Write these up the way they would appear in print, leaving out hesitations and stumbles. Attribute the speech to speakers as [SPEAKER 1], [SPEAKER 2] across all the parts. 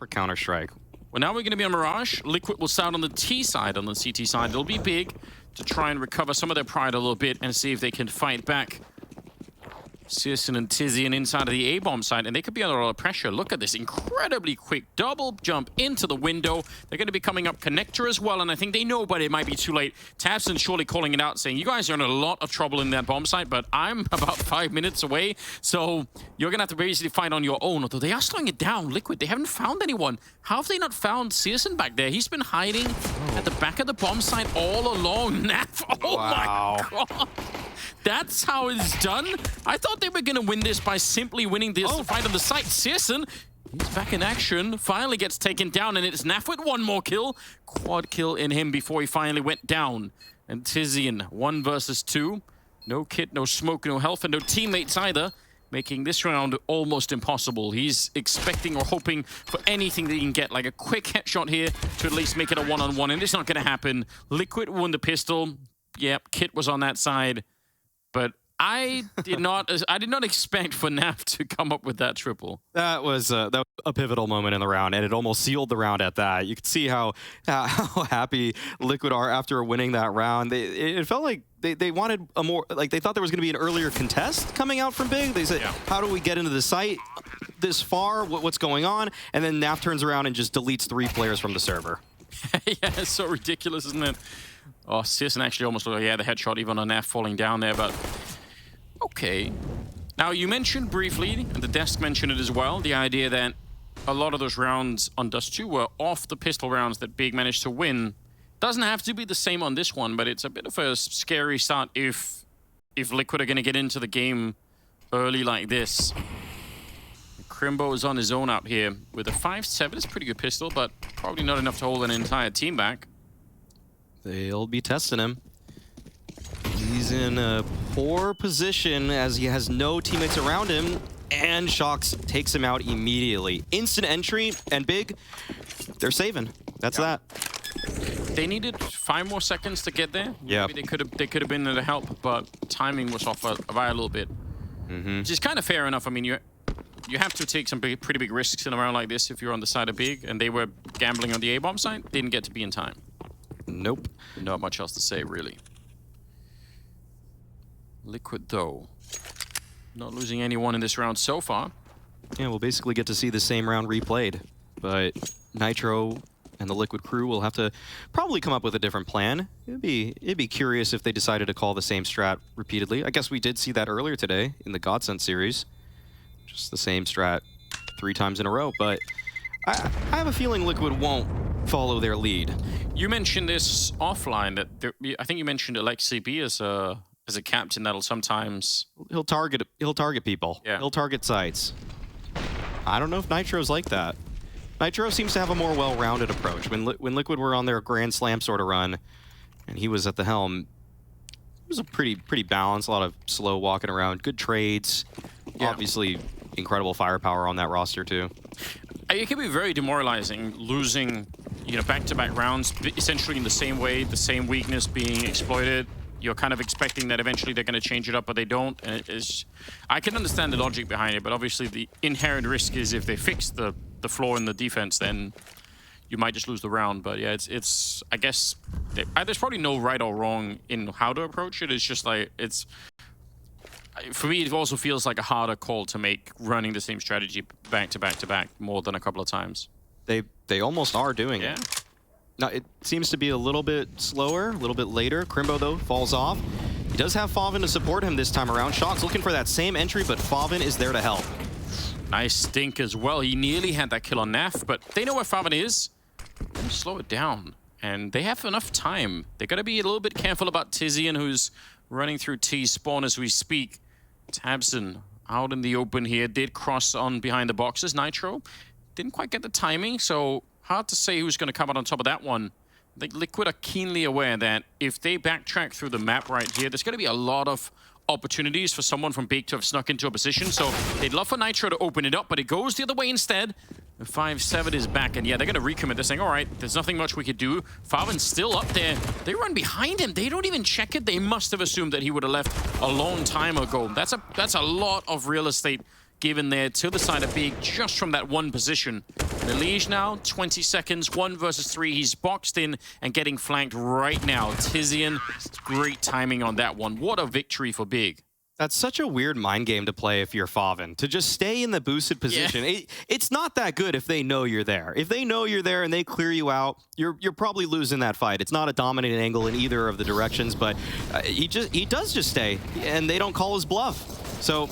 [SPEAKER 1] for Counter-Strike.
[SPEAKER 2] Well, now we're going to be on Mirage. Liquid will start on the T side, on the CT side. It'll be big to try and recover some of their pride a little bit and see if they can fight back. syrsoN and tizian inside of the A-bomb side, and they could be under a lot of pressure. Look at this incredibly quick double jump into the window. They're going to be coming up connector as well, and I think they know, but it might be too late. tabseN surely calling it out, saying, you guys are in a lot of trouble in that bomb site, but I'm about 5 minutes away, so you're going to have to basically fight on your own. Although they are slowing it down. Liquid, they haven't found anyone. How have they not found syrsoN back there? He's been hiding at the back of the bomb site all along. Naf, oh my god. That's how it's done. I thought they were going to win this by simply winning this fight on the site. syrsoN, he's back in action. Finally gets taken down, and it's Naf with one more kill. Quad kill in him before he finally went down. And tizian, 1 versus 2. No kit, no smoke, no health, and no teammates either, making this round almost impossible. He's expecting or hoping for anything that he can get, like a quick headshot here to at least make it a one-on-one, and it's not going to happen. Liquid won the pistol. Yep, kit was on that side. But I did not expect for Naf to come up with that triple.
[SPEAKER 1] That was a pivotal moment in the round, and it almost sealed the round at that. You could see how happy Liquid are after winning that round. It felt like they wanted a more, like they thought there was going to be an earlier contest coming out from Big. They said, how do we get into the site this far? What's going on? And then Naf turns around and just deletes 3 players from the server.
[SPEAKER 2] Yeah, it's so ridiculous, isn't it? Oh, syrsoN actually almost looked like he had the headshot even on Naf falling down there, but okay. Now, you mentioned briefly, and the desk mentioned it as well, the idea that a lot of those rounds on Dust 2 were off the pistol rounds that Big managed to win. Doesn't have to be the same on this one, but it's a bit of a scary start if Liquid are going to get into the game early like this. Crimbo is on his own up here with a 5.7. It's a pretty good pistol, but probably not enough to hold an entire team back.
[SPEAKER 1] They'll be testing him. He's in a poor position as he has no teammates around him, and shox takes him out immediately. Instant entry, and Big, they're saving. That's that.
[SPEAKER 2] They needed 5 more seconds to get there.
[SPEAKER 1] Yeah.
[SPEAKER 2] Maybe they could have been there to help, but timing was off by a little bit. Which is kind of fair enough. I mean, you have to take some pretty big risks in a round like this if you're on the side of Big, and they were gambling on the A-bomb side. Didn't get to be in time.
[SPEAKER 1] Nope.
[SPEAKER 2] Not much else to say, really. Liquid, though, not losing anyone in this round so far.
[SPEAKER 1] Yeah, we'll basically get to see the same round replayed, but Nitro and the Liquid crew will have to probably come up with a different plan. It'd be curious if they decided to call the same strat repeatedly. I guess we did see that earlier today in the Godsent series. Just the same strat 3 times in a row, but I have a feeling Liquid won't follow their lead.
[SPEAKER 2] You mentioned this offline, that I think you mentioned Alexi B as a captain that'll sometimes...
[SPEAKER 1] He'll target people.
[SPEAKER 2] Yeah.
[SPEAKER 1] He'll target sites. I don't know if Nitro's like that. Nitro seems to have a more well-rounded approach. When Liquid were on their Grand Slam sort of run, and he was at the helm, it was a pretty balanced, a lot of slow walking around, good trades. Yeah. Obviously, incredible firepower on that roster too.
[SPEAKER 2] It can be very demoralizing losing, back-to-back rounds, essentially in the same way, the same weakness being exploited. You're kind of expecting that eventually they're going to change it up, but they don't. And I can understand the logic behind it, but obviously the inherent risk is if they fix the flaw in the defense, then you might just lose the round. But yeah, it's I guess there's probably no right or wrong in how to approach it. It's just like for me, it also feels like a harder call to make running the same strategy back to back to back more than a couple of times.
[SPEAKER 1] They almost are doing it. Now, it seems to be a little bit slower, a little bit later. Crimbo, though, falls off. He does have faveN to support him this time around. shox looking for that same entry, but faveN is there to help.
[SPEAKER 2] Nice stink as well. He nearly had that kill on Naf, but they know where faveN is. Let me slow it down. And they have enough time. They got to be a little bit careful about tizian, who's running through T spawn as we speak. tabseN out in the open here. Did cross on behind the boxes. Nitro didn't quite get the timing, so hard to say who's going to come out on top of that one. I think Liquid are keenly aware that if they backtrack through the map right here, there's going to be a lot of opportunities for someone from Big to have snuck into a position. So they'd love for Nitro to open it up, but it goes the other way instead. The 5.7 is back, and yeah, they're going to recommit. They're saying, all right, there's nothing much we could do. faveN's still up there. They run behind him. They don't even check it. They must have assumed that he would have left a long time ago. That's a lot of real estate given there to the side of Big just from that one position. Mirage now, 20 seconds, 1 versus 3. He's boxed in and getting flanked right now. syrsoN, great timing on that one. What a victory for Big.
[SPEAKER 1] That's such a weird mind game to play if you're faveN. To just stay in the boosted position. Yeah. It's not that good if they know you're there. If they know you're there and they clear you out, you're probably losing that fight. It's not a dominant angle in either of the directions, but he does just stay, and they don't call his bluff. So,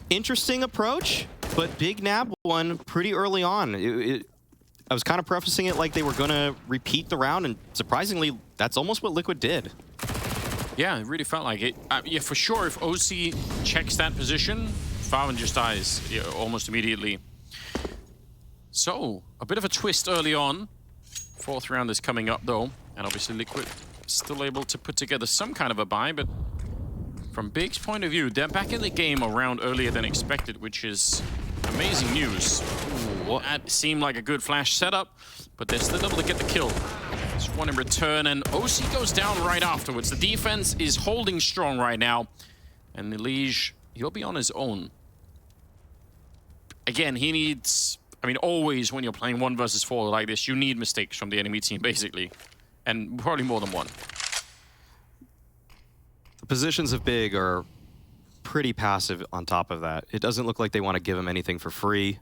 [SPEAKER 1] interesting approach, but Big nabbed one pretty early on. I was kind of prefacing it like they were going to repeat the round, and surprisingly, that's almost what Liquid did.
[SPEAKER 2] Yeah, it really felt like it. Yeah, for sure, if OC checks that position, faveN just dies almost immediately. So, a bit of a twist early on. 4th round is coming up, though. And obviously, Liquid still able to put together some kind of a buy, but from Big's point of view, they're back in the game a round earlier than expected, which is amazing news. Ooh, that seemed like a good flash setup, but they're still able to get the kill. Just one in return, and OC goes down right afterwards. The defense is holding strong right now, and Mirage, he'll be on his own. Again, he needs... I mean, always when you're playing 1 versus 4 like this, you need mistakes from the enemy team, basically. And probably more than one.
[SPEAKER 1] The positions of Big are pretty passive on top of that. It doesn't look like they want to give him anything for free.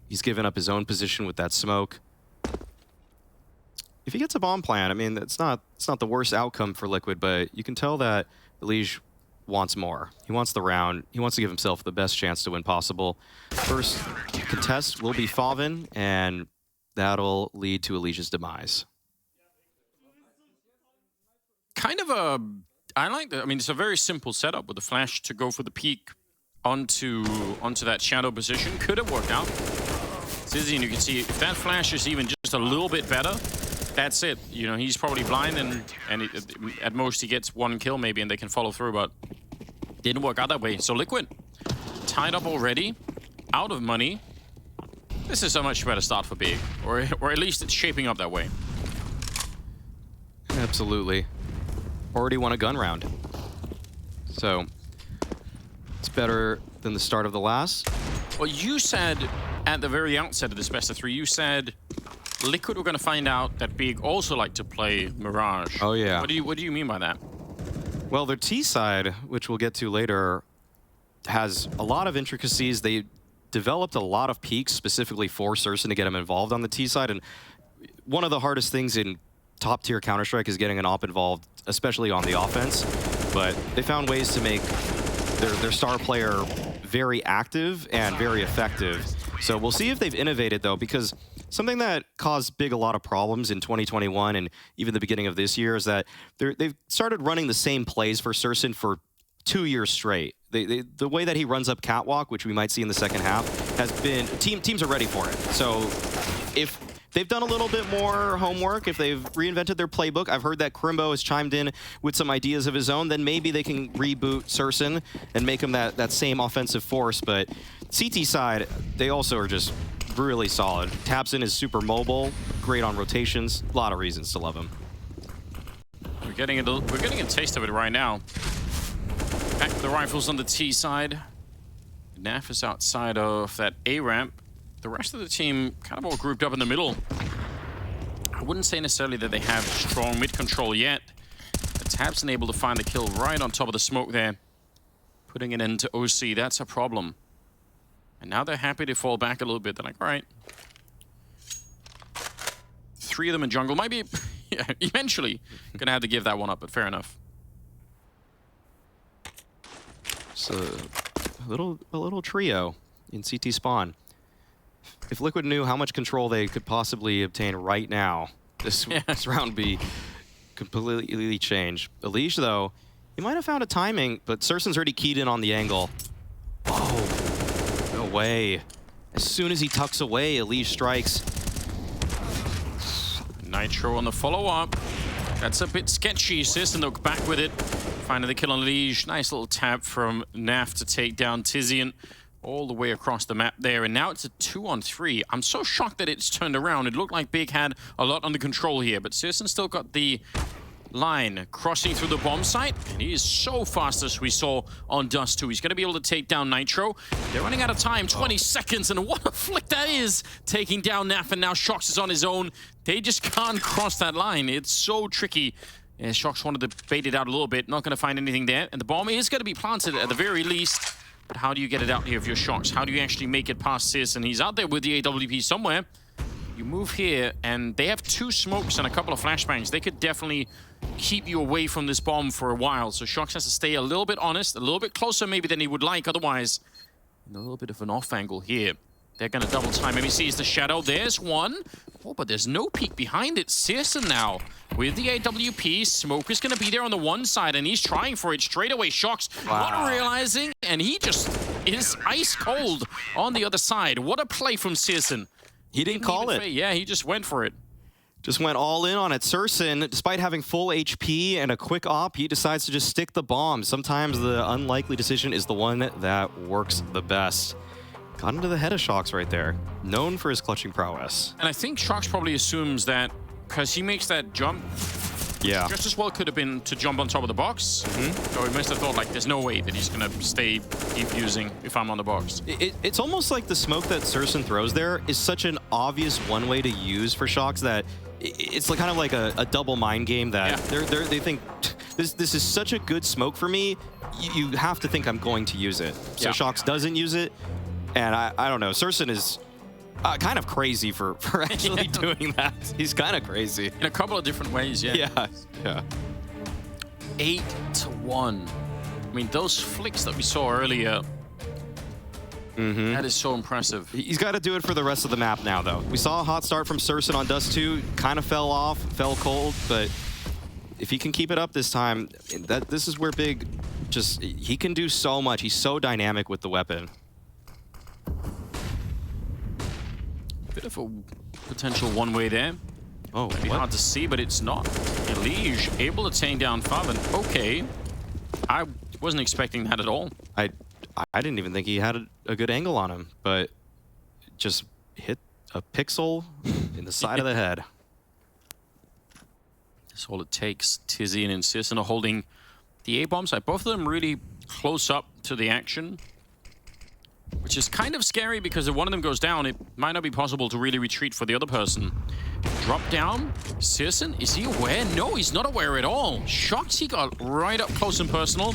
[SPEAKER 1] He's given up his own position with that smoke. If he gets a bomb plant, I mean, it's not the worst outcome for Liquid, but you can tell that Mirage wants more. He wants the round. He wants to give himself the best chance to win possible. First contest will be faveN, and that'll lead to Alicia's demise.
[SPEAKER 2] Kind of a... I like that. I mean, it's a very simple setup with the flash to go for the peak onto that shadow position. Could have worked out. syrsoN, you can see if that flash is even just a little bit better, that's it. You know, he's probably blind, and at most he gets 1 kill maybe, and they can follow through, but didn't work out that way. So Liquid, tied up already, out of money. This is a much better start for Big, or at least it's shaping up that way.
[SPEAKER 1] Absolutely. Already won a gun round. So, it's better than the start of the last.
[SPEAKER 2] Well, you said at the very outset of this best of 3, you said Liquid were going to find out that Big also like to play Mirage.
[SPEAKER 1] Oh, yeah.
[SPEAKER 2] What do you mean by that?
[SPEAKER 1] Well, their T side, which we'll get to later, has a lot of intricacies. They developed a lot of peaks specifically for syrsoN to get him involved on the T side. And one of the hardest things in top-tier Counter-Strike is getting an op involved, especially on the offense. But they found ways to make their star player very active and very effective. So we'll see if they've innovated, though, because something that caused Big a lot of problems in 2021 and even the beginning of this year is that they've started running the same plays for syrsoN for 2 years straight. The way that he runs up catwalk, which we might see in the second half, has been... Teams are ready for it. So if they've done a little bit more homework, if they've reinvented their playbook, I've heard that Crimbo has chimed in with some ideas of his own, then maybe they can reboot syrsoN and make him that same offensive force. But CT side, they also are just really solid. tabseN is super mobile, great on rotations, a lot of reasons to love him.
[SPEAKER 2] We're getting a taste of it right now. Back to the rifles on the T side. Naf is outside of that A ramp. The rest of the team kind of all grouped up in the middle. I wouldn't say necessarily that they have strong mid control yet. But tabseN able to find the kill right on top of the smoke there. Putting it into OC, that's a problem. And now they're happy to fall back a little bit. They're like, all right. 3 of them in jungle. Might be yeah, eventually gonna have to give that one up, but fair enough.
[SPEAKER 1] So a little trio in CT spawn. If Liquid knew how much control they could possibly obtain right now, this round would be completely changed. Alicia, though, he might have found a timing, but syrsoN's already keyed in on the angle. Oh, no way. As soon as he tucks away, Alicia strikes.
[SPEAKER 2] Nitro on the follow-up. That's a bit sketchy. syrsoN look back with it. Finding the kill on Liege. Nice little tap from Naf to take down syrsoN all the way across the map there. And now it's a 2-on-3. I'm so shocked that it's turned around. It looked like Big had a lot under control here, but syrsoN still got the line, crossing through the bomb site, and he is so fast as we saw on Dust 2. He's going to be able to take down Nitro. They're running out of time, 20 seconds, and what a flick that is, taking down Naf, and now shox is on his own. They just can't cross that line. It's so tricky. Yeah, shox wanted to bait it out a little bit, not going to find anything there, and the bomb is going to be planted at the very least. But how do you get it out here if you're shox? How do you actually make it past syrsoN? He's out there with the AWP somewhere. You move here, and they have 2 smokes and a couple of flashbangs. They could definitely keep you away from this bomb for a while. So shox has to stay a little bit honest, a little bit closer maybe than he would like otherwise. And a little bit of an off angle here. They're going to double time. Maybe sees the shadow. There's one. Oh, but there's no peek behind it. syrsoN now with the AWP. Smoke is going to be there on the one side, and he's trying for it straight away. shox not realizing, and he just is ice cold on the other side. What a play from syrsoN.
[SPEAKER 1] He didn't call it.
[SPEAKER 2] Yeah, he just went for it.
[SPEAKER 1] Just went all in on it. syrsoN, despite having full HP and a quick op, he decides to just stick the bomb. Sometimes the unlikely decision is the one that works the best. Got into the head of shox right there. Known for his clutching prowess.
[SPEAKER 2] And I think shox probably assumes that because he makes that jump,
[SPEAKER 1] yeah,
[SPEAKER 2] just as well could have been to jump on top of the box. So he must have thought, like, there's no way that he's going to stay defusing if I'm on the box.
[SPEAKER 1] It's almost like the smoke that syrsoN throws there is such an obvious one way to use for shox that it's like kind of like a double mind game that they think this is such a good smoke for me. You have to think I'm going to use it. So shox doesn't use it, and I don't know. syrsoN is kind of crazy for actually doing that. He's kind of crazy
[SPEAKER 2] in a couple of different ways. Yeah. 8-1. I mean, those flicks that we saw earlier. That is so impressive.
[SPEAKER 1] He's got to do it for the rest of the map now, though. We saw a hot start from syrsoN on Dust 2. Kind of fell off, fell cold, but if he can keep it up this time, this is where Big he can do so much. He's so dynamic with the weapon.
[SPEAKER 2] Bit of a potential one-way there.
[SPEAKER 1] Oh,
[SPEAKER 2] Maybe hard to see, but it's not. Elige able to take down Faven. Okay. I wasn't expecting that at all.
[SPEAKER 1] I didn't even think he had a good angle on him, but just hit a pixel in the side of the head.
[SPEAKER 2] That's all it takes. Tizian and syrsoN are holding the A-bomb side. Both of them really close up to the action, which is kind of scary because if one of them goes down, it might not be possible to really retreat for the other person. Drop down. syrsoN, is he aware? No, he's not aware at all. shox, he got right up close and personal.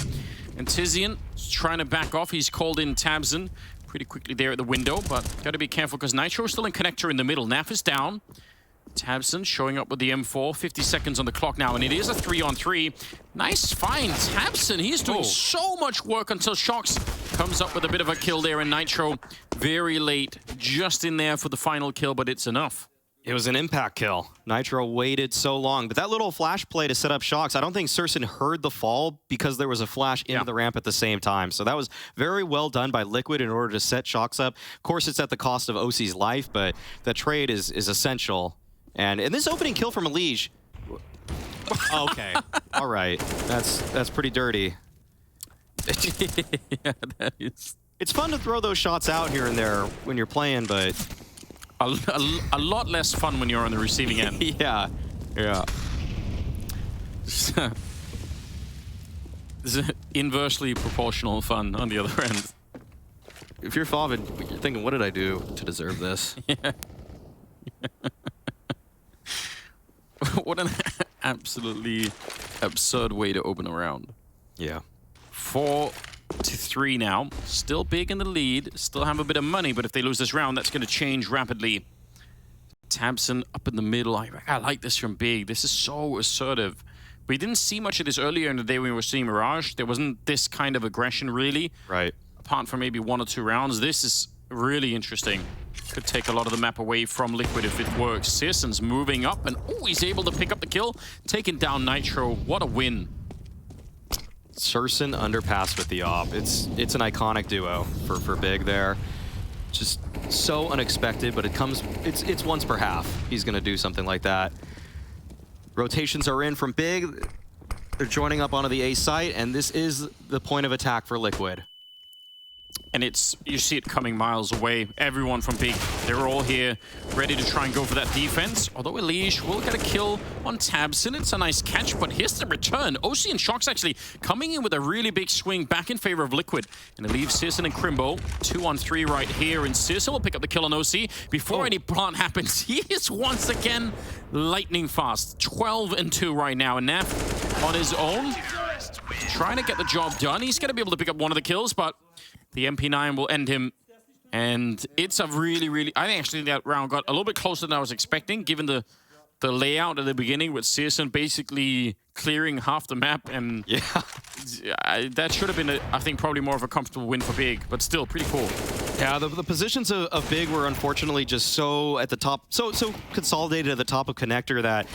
[SPEAKER 2] And Tizian is trying to back off. He's called in tabseN pretty quickly there at the window, but got to be careful because Nitro is still in connector in the middle. Naf is down. tabseN showing up with the M4. 50 seconds on the clock now, and it is a 3-on-3. Nice find, tabseN. He's doing so much work until shox comes up with a bit of a kill there, and Nitro very late, just in there for the final kill, but it's enough.
[SPEAKER 1] It was an impact kill. Nitro waited so long, but that little flash play to set up shox, I don't think syrsoN heard the fall because there was a flash into the ramp at the same time. So that was very well done by Liquid in order to set shox up. Of course, it's at the cost of OC's life, but that trade is essential. And in this opening kill from Elige, okay, all right, that's pretty dirty.
[SPEAKER 2] Yeah, that is.
[SPEAKER 1] It's fun to throw those shots out here and there when you're playing, but
[SPEAKER 2] a lot less fun when you're on the receiving end.
[SPEAKER 1] yeah.
[SPEAKER 2] This is inversely proportional fun on the other end.
[SPEAKER 1] If you're Faven, you're thinking, what did I do to deserve this?
[SPEAKER 2] Yeah. What an absolutely absurd way to open a round.
[SPEAKER 1] Yeah.
[SPEAKER 2] 4-3 now. Still big in the lead. Still have a bit of money, but if they lose this round, that's going to change rapidly. tabseN up in the middle. I like this from Big. This is so assertive. We didn't see much of this earlier in the day when we were seeing Mirage. There wasn't this kind of aggression, really.
[SPEAKER 1] Right.
[SPEAKER 2] Apart from maybe 1 or 2 rounds. This is really interesting. Could take a lot of the map away from Liquid if it works. syrsoN's moving up, and he's able to pick up the kill. Taking down Nitro. What a win.
[SPEAKER 1] syrsoN underpass with the op. It's an iconic duo for Big there. Just so unexpected, but it's once per half. He's gonna do something like that. Rotations are in from Big. They're joining up onto the A site, and this is the point of attack for Liquid.
[SPEAKER 2] And you see it coming miles away. Everyone from Big, they're all here, ready to try and go for that defense. Although Elige will get a kill on tabseN. It's a nice catch, but here's the return. OC and shox actually coming in with a really big swing back in favor of Liquid. And it leaves syrsoN and Crimbo 2-on-3 right here. And syrsoN will pick up the kill on OC. Before any plant happens, he is once again lightning fast. 12-2 right now. And Naf on his own, trying to get the job done. He's going to be able to pick up one of the kills, but the MP9 will end him. And it's a really, I think actually that round got a little bit closer than I was expecting, given the layout at the beginning with syrsoN basically clearing half the map. And
[SPEAKER 1] yeah,
[SPEAKER 2] that should have been, I think, probably more of a comfortable win for Big, but still pretty cool.
[SPEAKER 1] Yeah, the positions of Big were unfortunately just so at the top, so consolidated at the top of connector that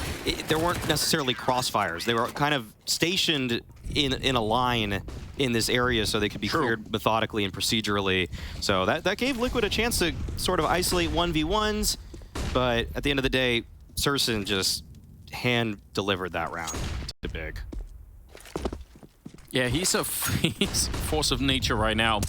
[SPEAKER 1] there weren't necessarily crossfires. They were kind of stationed in a line in this area so they could be cleared methodically and procedurally. So that gave Liquid a chance to sort of isolate 1v1s, but at the end of the day, syrsoN just hand-delivered that round to Big.
[SPEAKER 2] Yeah, he's a force of nature right now.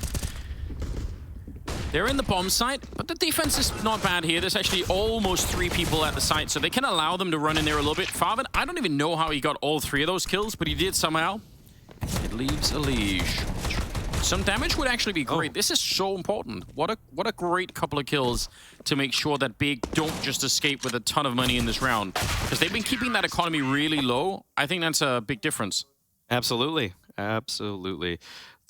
[SPEAKER 2] They're in the bomb site, but the defense is not bad here. There's actually almost 3 people at the site, so they can allow them to run in there a little bit. faveN, I don't even know how he got all 3 of those kills, but he did somehow. It leaves Elige. Some damage would actually be great. This is so important. What a great couple of kills to make sure that Big don't just escape with a ton of money in this round. Because they've been keeping that economy really low. I think that's a big difference.
[SPEAKER 1] Absolutely. Absolutely.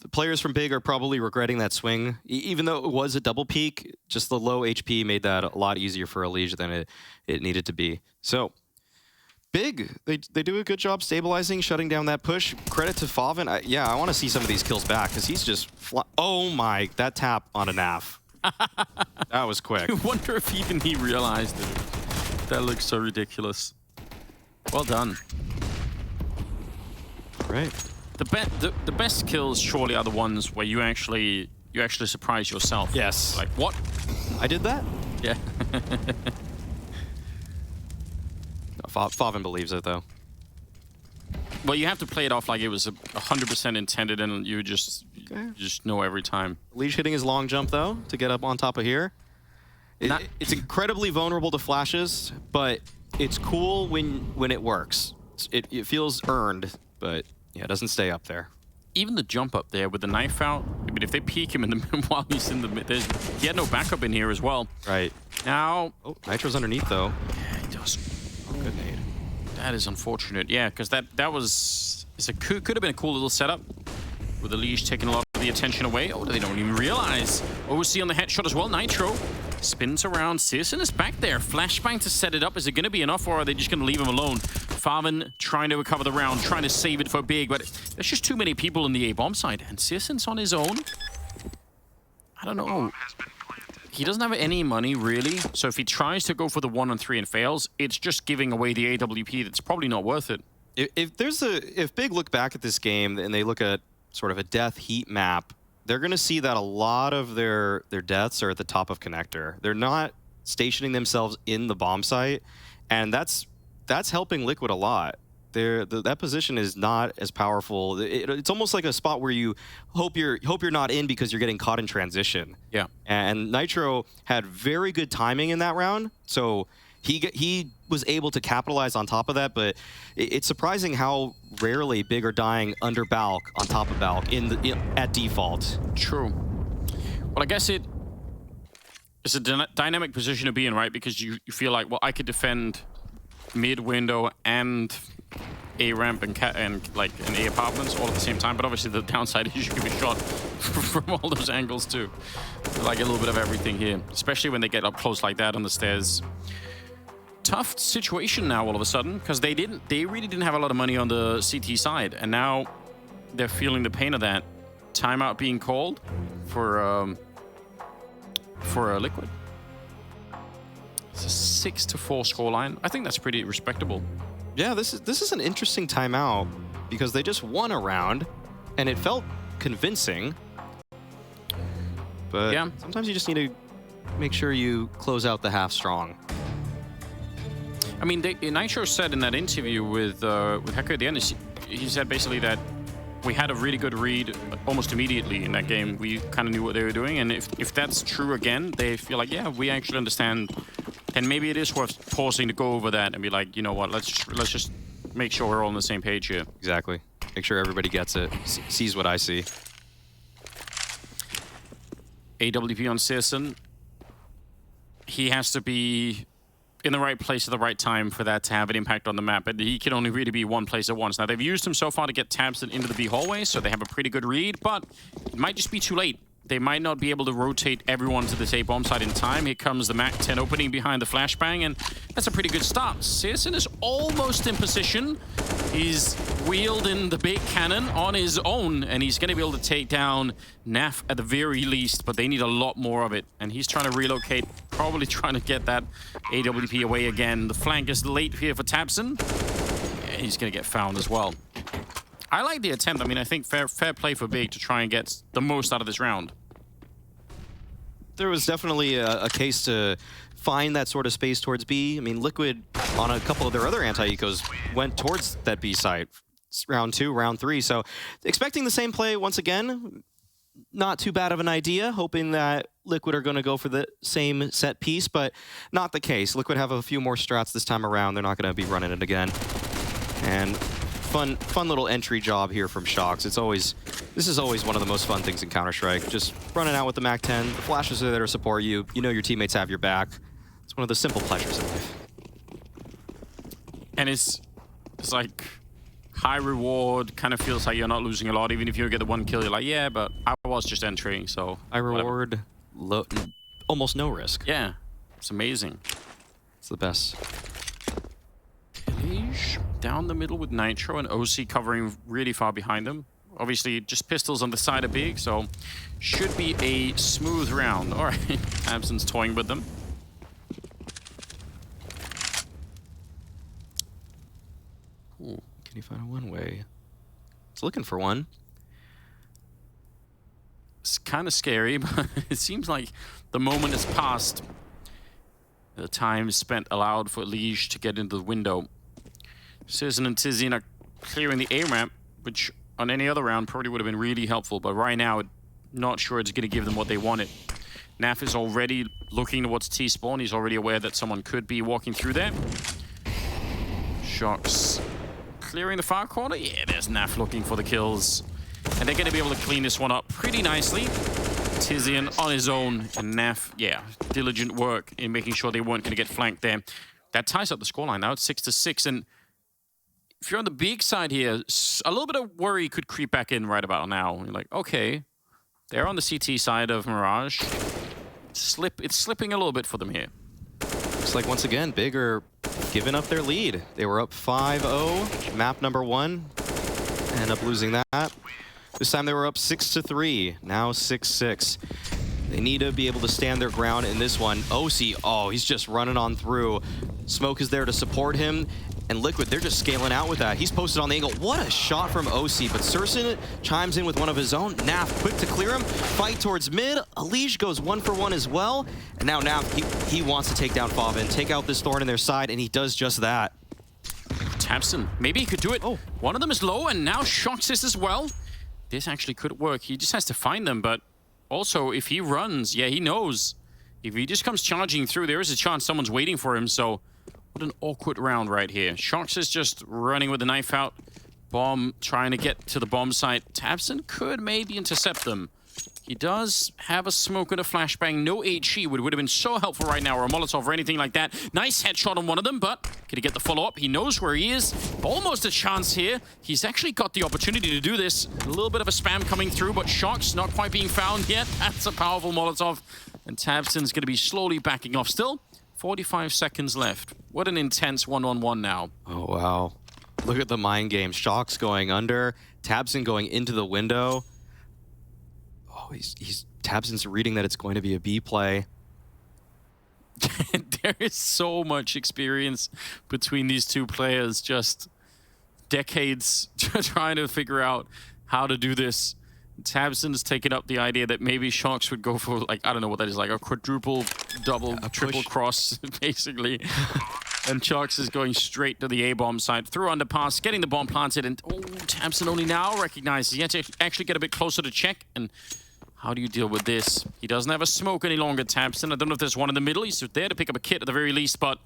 [SPEAKER 1] The players from Big are probably regretting that swing. Even though it was a double peak, just the low HP made that a lot easier for Elige than it needed to be. So, Big, they do a good job stabilizing, shutting down that push. Credit to faveN. Yeah, I want to see some of these kills back, because he's just... Oh my, that tap on a NAF. That was quick.
[SPEAKER 2] I wonder if even he realized it. That looks so ridiculous. Well done.
[SPEAKER 1] Right.
[SPEAKER 2] The best kills surely are the ones where you actually surprise yourself.
[SPEAKER 1] Yes.
[SPEAKER 2] Like, what?
[SPEAKER 1] I did that?
[SPEAKER 2] Yeah.
[SPEAKER 1] faveN believes it, though.
[SPEAKER 2] Well, you have to play it off like it was 100% intended, and you just know every time.
[SPEAKER 1] Elige hitting his long jump, though, to get up on top of here. It's incredibly vulnerable to flashes, but it's cool when it works. It feels earned, but yeah, it doesn't stay up there.
[SPEAKER 2] Even the jump up there with the knife out, I mean, if they peek him in the while he's in the mid, he had no backup in here as well.
[SPEAKER 1] Right.
[SPEAKER 2] Now...
[SPEAKER 1] Oh, Nitro's underneath, though.
[SPEAKER 2] Yeah, he does.
[SPEAKER 1] Oh, good nade.
[SPEAKER 2] That is unfortunate. Yeah, because that could have been a cool little setup with Elige taking a lot of the attention away. Oh, they don't even realize. OC on the headshot as well. Nitro spins around. syrsoN is back there. Flashbang to set it up. Is it going to be enough, or are they just going to leave him alone? faveN trying to recover the round, trying to save it for Big, but there's just too many people in the A-bomb side, and syrsoN's on his own. I don't know. He doesn't have any money, really, so if he tries to go for the 1-on-3 and fails, it's just giving away the AWP that's probably not worth it.
[SPEAKER 1] If Big look back at this game and they look at sort of a death heat map, they're going to see that a lot of their deaths are at the top of connector. They're not stationing themselves in the bomb site, and that's helping Liquid a lot. That position is not as powerful. It's almost like a spot where you hope you're not in because you're getting caught in transition.
[SPEAKER 2] Yeah.
[SPEAKER 1] And Nitro had very good timing in that round, so he was able to capitalize on top of that. But it's surprising how rarely Big are dying under Balk, on top of Balk, at default.
[SPEAKER 2] True. Well, I guess it's a dynamic position to be in, right? Because you feel like, well, I could defend mid window and A ramp and like an A apartments all at the same time, but obviously the downside is you can be shot from all those angles too. Like a little bit of everything here, especially when they get up close like that on the stairs. Tough situation now all of a sudden, because they really didn't have a lot of money on the CT side, and now they're feeling the pain of that. Timeout being called for Liquid. It's a 6-4 scoreline. I think that's pretty respectable.
[SPEAKER 1] Yeah, this is an interesting timeout because they just won a round, and it felt convincing. But yeah, sometimes you just need to make sure you close out the half strong.
[SPEAKER 2] I mean, Nitro said in that interview with Hector at the end, he said basically that we had a really good read almost immediately in that game. We kind of knew what they were doing, and if that's true again, they feel like, yeah, we actually understand, then maybe it is worth pausing to go over that and be like, you know what, let's just make sure we're all on the same page here.
[SPEAKER 1] Exactly. Make sure everybody gets it, sees what I see.
[SPEAKER 2] AWP on syrsoN. He has to be in the right place at the right time for that to have an impact on the map, but he can only really be one place at once. Now, they've used him so far to get tabsON into the B hallway, so they have a pretty good read, but it might just be too late. They might not be able to rotate everyone to this A bomb site in time. Here comes the MAC-10 opening behind the flashbang, and that's a pretty good start. syrsoN is almost in position. He's wheeled in the big cannon on his own, and he's going to be able to take down Naf at the very least, but they need a lot more of it. And he's trying to relocate, probably trying to get that AWP away again. The flank is late here for tabsON. Yeah, he's going to get found as well. I like the attempt. I mean, I think fair play for Big to try and get the most out of this round.
[SPEAKER 1] There was definitely a case to find that sort of space towards B. I mean, Liquid, on a couple of their other anti-ecos, went towards that B site. Round 2, round 3. So expecting the same play once again. Not too bad of an idea, hoping that Liquid are going to go for the same set piece, but not the case. Liquid have a few more strats this time around. They're not going to be running it again. And fun little entry job here from shox. This is always one of the most fun things in Counter-Strike. Just running out with the MAC-10. The flashes are there to support you. You know your teammates have your back. It's one of the simple pleasures in life.
[SPEAKER 2] And it's like high reward, kind of feels like you're not losing a lot. Even if you get the one kill, you're like, yeah, but I was just entering, so
[SPEAKER 1] high reward, almost no risk.
[SPEAKER 2] Yeah, it's amazing.
[SPEAKER 1] It's the best.
[SPEAKER 2] Mirage down the middle with Nitro and OC covering really far behind them. Obviously, just pistols on the side of Big, so should be a smooth round. All right, tabsON's toying with them.
[SPEAKER 1] Ooh, can you find a one-way? It's looking for one.
[SPEAKER 2] It's kind of scary, but it seems like the moment has passed. The time spent allowed for Liege to get into the window. syrsoN and Tizian are clearing the A ramp, which on any other round probably would have been really helpful, but right now, not sure it's going to give them what they wanted. Naf is already looking towards T-spawn. He's already aware that someone could be walking through there. shox clearing the far corner. Yeah, there's Naf looking for the kills. And they're going to be able to clean this one up pretty nicely. Tizian on his own, and Naf, yeah, diligent work in making sure they weren't going to get flanked there. That ties up the scoreline now. It's 6-6, and if you're on the big side here, a little bit of worry could creep back in right about now. You're like, okay, they're on the CT side of Mirage. It's slipping a little bit for them here.
[SPEAKER 1] Looks like once again, Big are giving up their lead. They were up 5-0, map number 1, end up losing that. This time they were up 6-3, now 6-6. They need to be able to stand their ground in this one. OC, oh, he's just running on through. Smoke is there to support him. And Liquid, they're just scaling out with that. He's posted on the angle. What a shot from OC, but syrsoN chimes in with one of his own. Naf, quick to clear him. Fight towards mid. Aliege goes 1 for 1 as well. And now Naf, he wants to take down Favin, take out this thorn in their side, and he does just that.
[SPEAKER 2] tabsON, maybe he could do it. Oh, one of them is low, and now shox is as well. This actually could work. He just has to find them, but also if he runs, yeah, he knows. If he just comes charging through, there is a chance someone's waiting for him, so what an awkward round right here. shox is just running with the knife out. Bomb trying to get to the bomb site. tabsON could maybe intercept them. He does have a smoke and a flashbang. No HE would have been so helpful right now, or a Molotov or anything like that. Nice headshot on one of them, but could he get the follow-up? He knows where he is. Almost a chance here. He's actually got the opportunity to do this. A little bit of a spam coming through, but shox not quite being found yet. That's a powerful Molotov. And tabsON's going to be slowly backing off. Still, 45 seconds left. What an intense one-on-one now.
[SPEAKER 1] Oh, wow. Look at the mind game. shox going under, tabsON going into the window. Oh, tabsON's reading that it's going to be a B play.
[SPEAKER 2] There is so much experience between these two players, just decades trying to figure out how to do this. tabsON's taken up the idea that maybe shox would go for, like, I don't know what that is, like a quadruple, double, triple cross, basically. And shox is going straight to the A-bomb side. Through underpass, getting the bomb planted, and tabseN only now recognizes he had to actually get a bit closer to check. And how do you deal with this? He doesn't have a smoke any longer, tabseN. I don't know if there's one in the middle. He's there to pick up a kit at the very least, but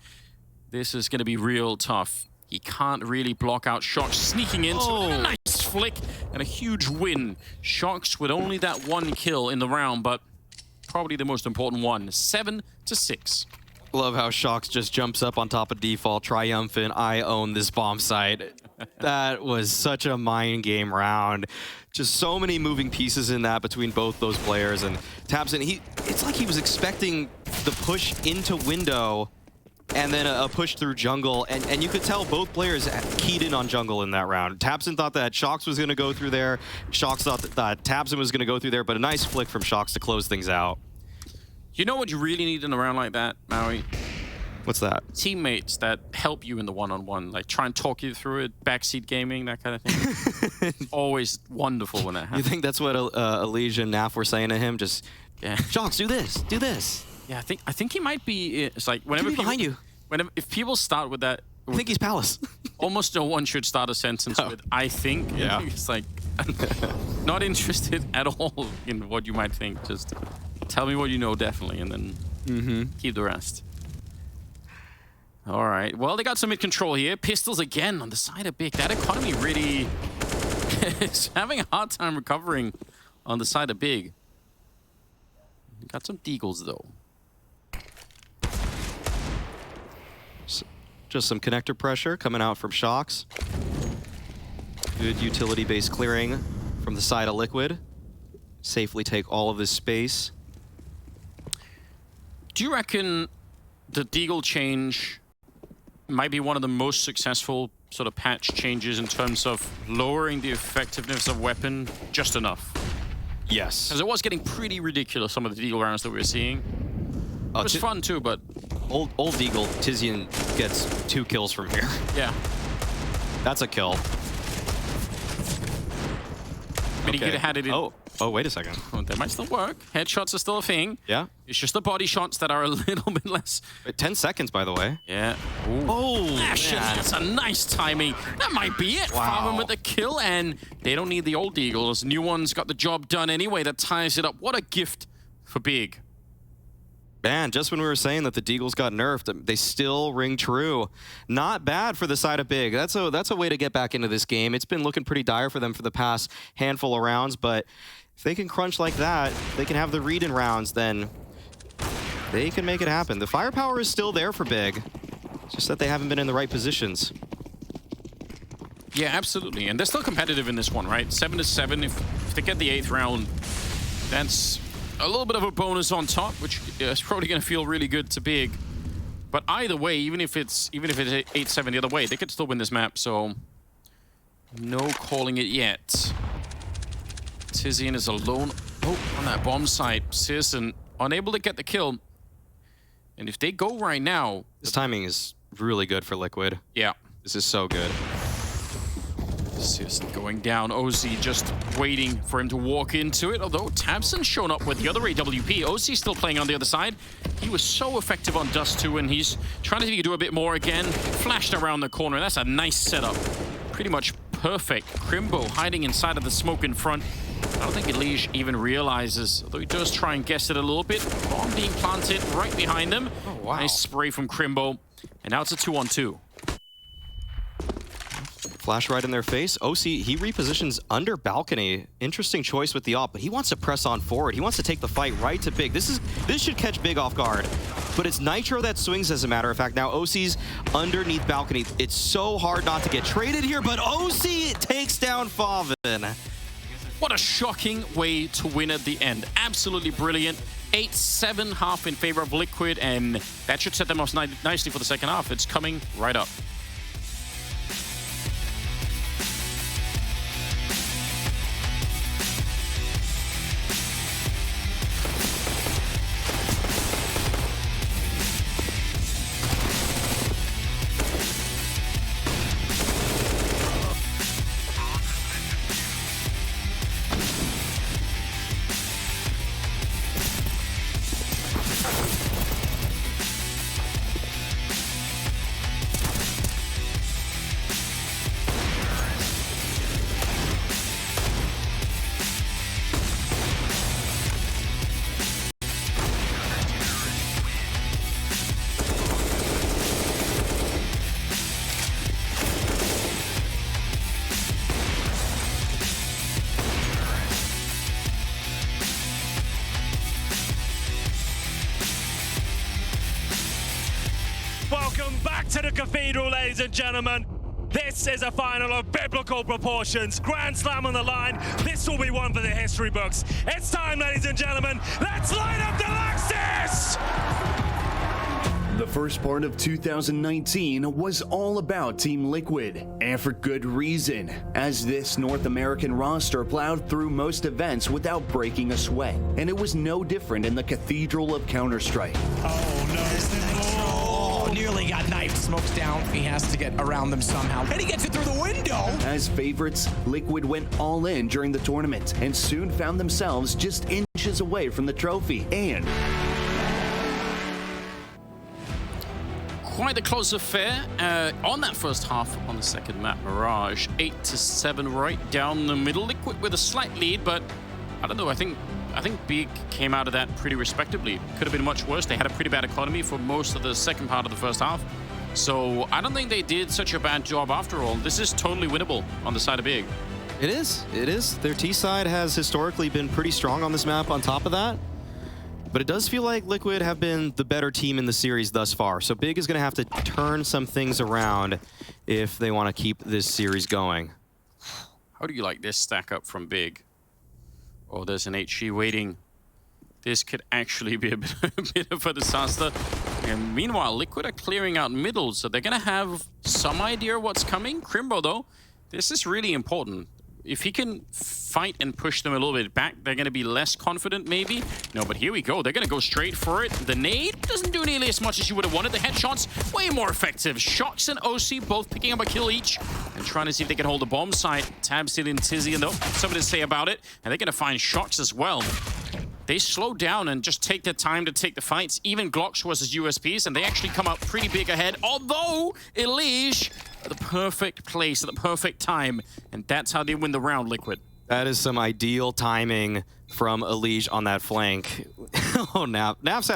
[SPEAKER 2] this is going to be real tough. He can't really block out shox sneaking in. So a nice flick and a huge win. shox with only that 1 kill in the round, but probably the most important one. 7-6.
[SPEAKER 1] Love how shox just jumps up on top of default, triumphant. I own this bomb site. That was such a mind game round. Just so many moving pieces in that between both those players. And tabseN, it's like he was expecting the push into window and then a push through jungle. And you could tell both players keyed in on jungle in that round. tabseN thought that shox was going to go through there. shox thought that tabseN was going to go through there, but a nice flick from shox to close things out.
[SPEAKER 2] You know what you really need in a round like that, Maui?
[SPEAKER 1] What's that?
[SPEAKER 2] Teammates that help you in the one-on-one, like try and talk you through it, backseat gaming, that kind of thing. It's always wonderful when that happens.
[SPEAKER 1] You think that's what Elysia and Naf were saying to him? Just,
[SPEAKER 2] yeah,
[SPEAKER 1] shox, do this, do this.
[SPEAKER 2] Yeah, I think he might be. It's like whenever people,
[SPEAKER 1] behind you.
[SPEAKER 2] If people start with that,
[SPEAKER 1] I think he's Palace.
[SPEAKER 2] Almost no one should start a sentence with "I think."
[SPEAKER 1] Yeah,
[SPEAKER 2] it's like not interested at all in what you might think. Just tell me what you know, definitely, and then keep the rest. All right. Well, they got some mid-control here. Pistols again on the side of Big. That economy really is having a hard time recovering on the side of Big. Got some deagles, though.
[SPEAKER 1] Just some connector pressure coming out from shox. Good utility base clearing from the side of Liquid. Safely take all of this space.
[SPEAKER 2] Do you reckon the deagle change might be one of the most successful sort of patch changes in terms of lowering the effectiveness of weapon just enough?
[SPEAKER 1] Yes.
[SPEAKER 2] Because it was getting pretty ridiculous, some of the deagle rounds that we were seeing. It was fun too, but...
[SPEAKER 1] Old deagle, syrsoN gets 2 kills from here.
[SPEAKER 2] Yeah.
[SPEAKER 1] That's a kill.
[SPEAKER 2] I mean, he could have had it in...
[SPEAKER 1] Oh, wait a second.
[SPEAKER 2] Oh, that might still work. Headshots are still a thing.
[SPEAKER 1] Yeah.
[SPEAKER 2] It's just the body shots that are a little bit less...
[SPEAKER 1] 10 seconds, by the way.
[SPEAKER 2] Yeah. Ooh.
[SPEAKER 1] Oh,
[SPEAKER 2] that's a nice timing. That might be it.
[SPEAKER 1] Wow.
[SPEAKER 2] Farm with the kill, and they don't need the old deagles. New one's got the job done anyway. That ties it up. What a gift for Big.
[SPEAKER 1] Man, just when we were saying that the deagles got nerfed, they still ring true. Not bad for the side of Big. That's a way to get back into this game. It's been looking pretty dire for them for the past handful of rounds, but if they can crunch like that, they can have the read-in rounds, then they can make it happen. The firepower is still there for Big. It's just that they haven't been in the right positions.
[SPEAKER 2] Yeah, absolutely. And they're still competitive in this one, right? 7-7. If they get the 8th round, that's a little bit of a bonus on top, which is probably going to feel really good to Big. But either way, even if it's 8-7 the other way, they could still win this map. So no calling it yet. syrsoN is alone on that bomb site. syrsoN unable to get the kill. And if they go right now...
[SPEAKER 1] This timing is really good for Liquid.
[SPEAKER 2] Yeah.
[SPEAKER 1] This is so good.
[SPEAKER 2] syrsoN going down. OZ just waiting for him to walk into it. Although tabseN's shown up with the other AWP. OZ still playing on the other side. He was so effective on Dust 2, and he's trying to do a bit more again. Flashed around the corner. That's a nice setup. Pretty much perfect. Crimbo hiding inside of the smoke in front. I don't think Elysia even realizes, although he does try and guess it a little bit. Bomb being planted right behind him.
[SPEAKER 1] Oh, wow.
[SPEAKER 2] Nice spray from Crimbo. And now it's a 2-on-2.
[SPEAKER 1] Flash right in their face. OC, he repositions under balcony. Interesting choice with the op, but he wants to press on forward. He wants to take the fight right to Big. This should catch Big off guard. But it's Nitro that swings, as a matter of fact. Now OC's underneath balcony. It's so hard not to get traded here, but OC takes down Favin.
[SPEAKER 2] What a shocking way to win at the end. Absolutely brilliant. 8-7 half in favor of Liquid, and that should set them up nicely for the second half. It's coming right up.
[SPEAKER 3] Welcome back to the Cathedral, ladies and gentlemen. This is a final of biblical proportions. Grand Slam on the line. This will be one for the history books. It's time, ladies and gentlemen. Let's light up the Lexus!
[SPEAKER 4] The first part of 2019 was all about Team Liquid, and for good reason, as this North American roster plowed through most events without breaking a sweat. And it was no different in the Cathedral of Counter-Strike.
[SPEAKER 5] Oh no, oh, nearly got knifed. Smoke's down. He has to get around them somehow. And he gets it through the window.
[SPEAKER 4] As favorites, Liquid went all in during the tournament and soon found themselves just inches away from the trophy. And
[SPEAKER 2] quite a close affair on that first half on the second map. Mirage 8-7 right down the middle. Liquid with a slight lead, but I don't know. I think Big came out of that pretty respectably. Could have been much worse. They had a pretty bad economy for most of the second part of the first half. So I don't think they did such a bad job after all. This is totally winnable on the side of Big.
[SPEAKER 1] It is. It is. Their T side has historically been pretty strong on this map on top of that. But it does feel like Liquid have been the better team in the series thus far. So Big is going to have to turn some things around if they want to keep this series going.
[SPEAKER 2] How do you like this stack up from Big? Oh, there's an HG waiting. This could actually be a bit of a disaster. And meanwhile, Liquid are clearing out middle, so they're going to have some idea what's coming. Crimbo, though, this is really important. If he can fight and push them a little bit back, they're going to be less confident, maybe. No, but here we go. They're going to go straight for it. The nade doesn't do nearly as much as you would have wanted. The headshots, way more effective. shox and OC both picking up a kill each and trying to see if they can hold the bomb site. Tab still in Tizzy, and though something to say about it. And they're going to find shox as well. They slow down and just take their time to take the fights. Even Glocks was his USPs, and they actually come out pretty big ahead. Although, Elige at the perfect place at the perfect time. And that's how they win the round, Liquid.
[SPEAKER 1] That is some ideal timing from Elige on that flank. Oh, Naf's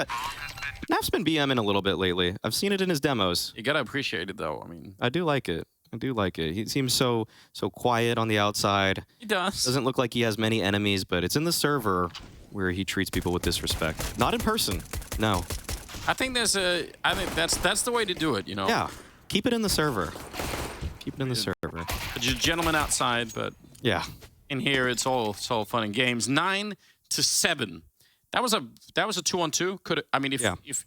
[SPEAKER 1] been BMing a little bit lately. I've seen it in his demos.
[SPEAKER 2] You gotta appreciate it, though. I mean,
[SPEAKER 1] I do like it. I do like it. He seems so quiet on the outside.
[SPEAKER 2] He does.
[SPEAKER 1] Doesn't look like he has many enemies, but it's in the server where he treats people with disrespect. Not in person. No.
[SPEAKER 2] I think that's the way to do it, you know?
[SPEAKER 1] Yeah. Keep it in the server. Keep it in the server.
[SPEAKER 2] Just gentlemen outside, but
[SPEAKER 1] yeah.
[SPEAKER 2] In here it's all fun and games. 9-7. That was a 2-on-2. Could I mean if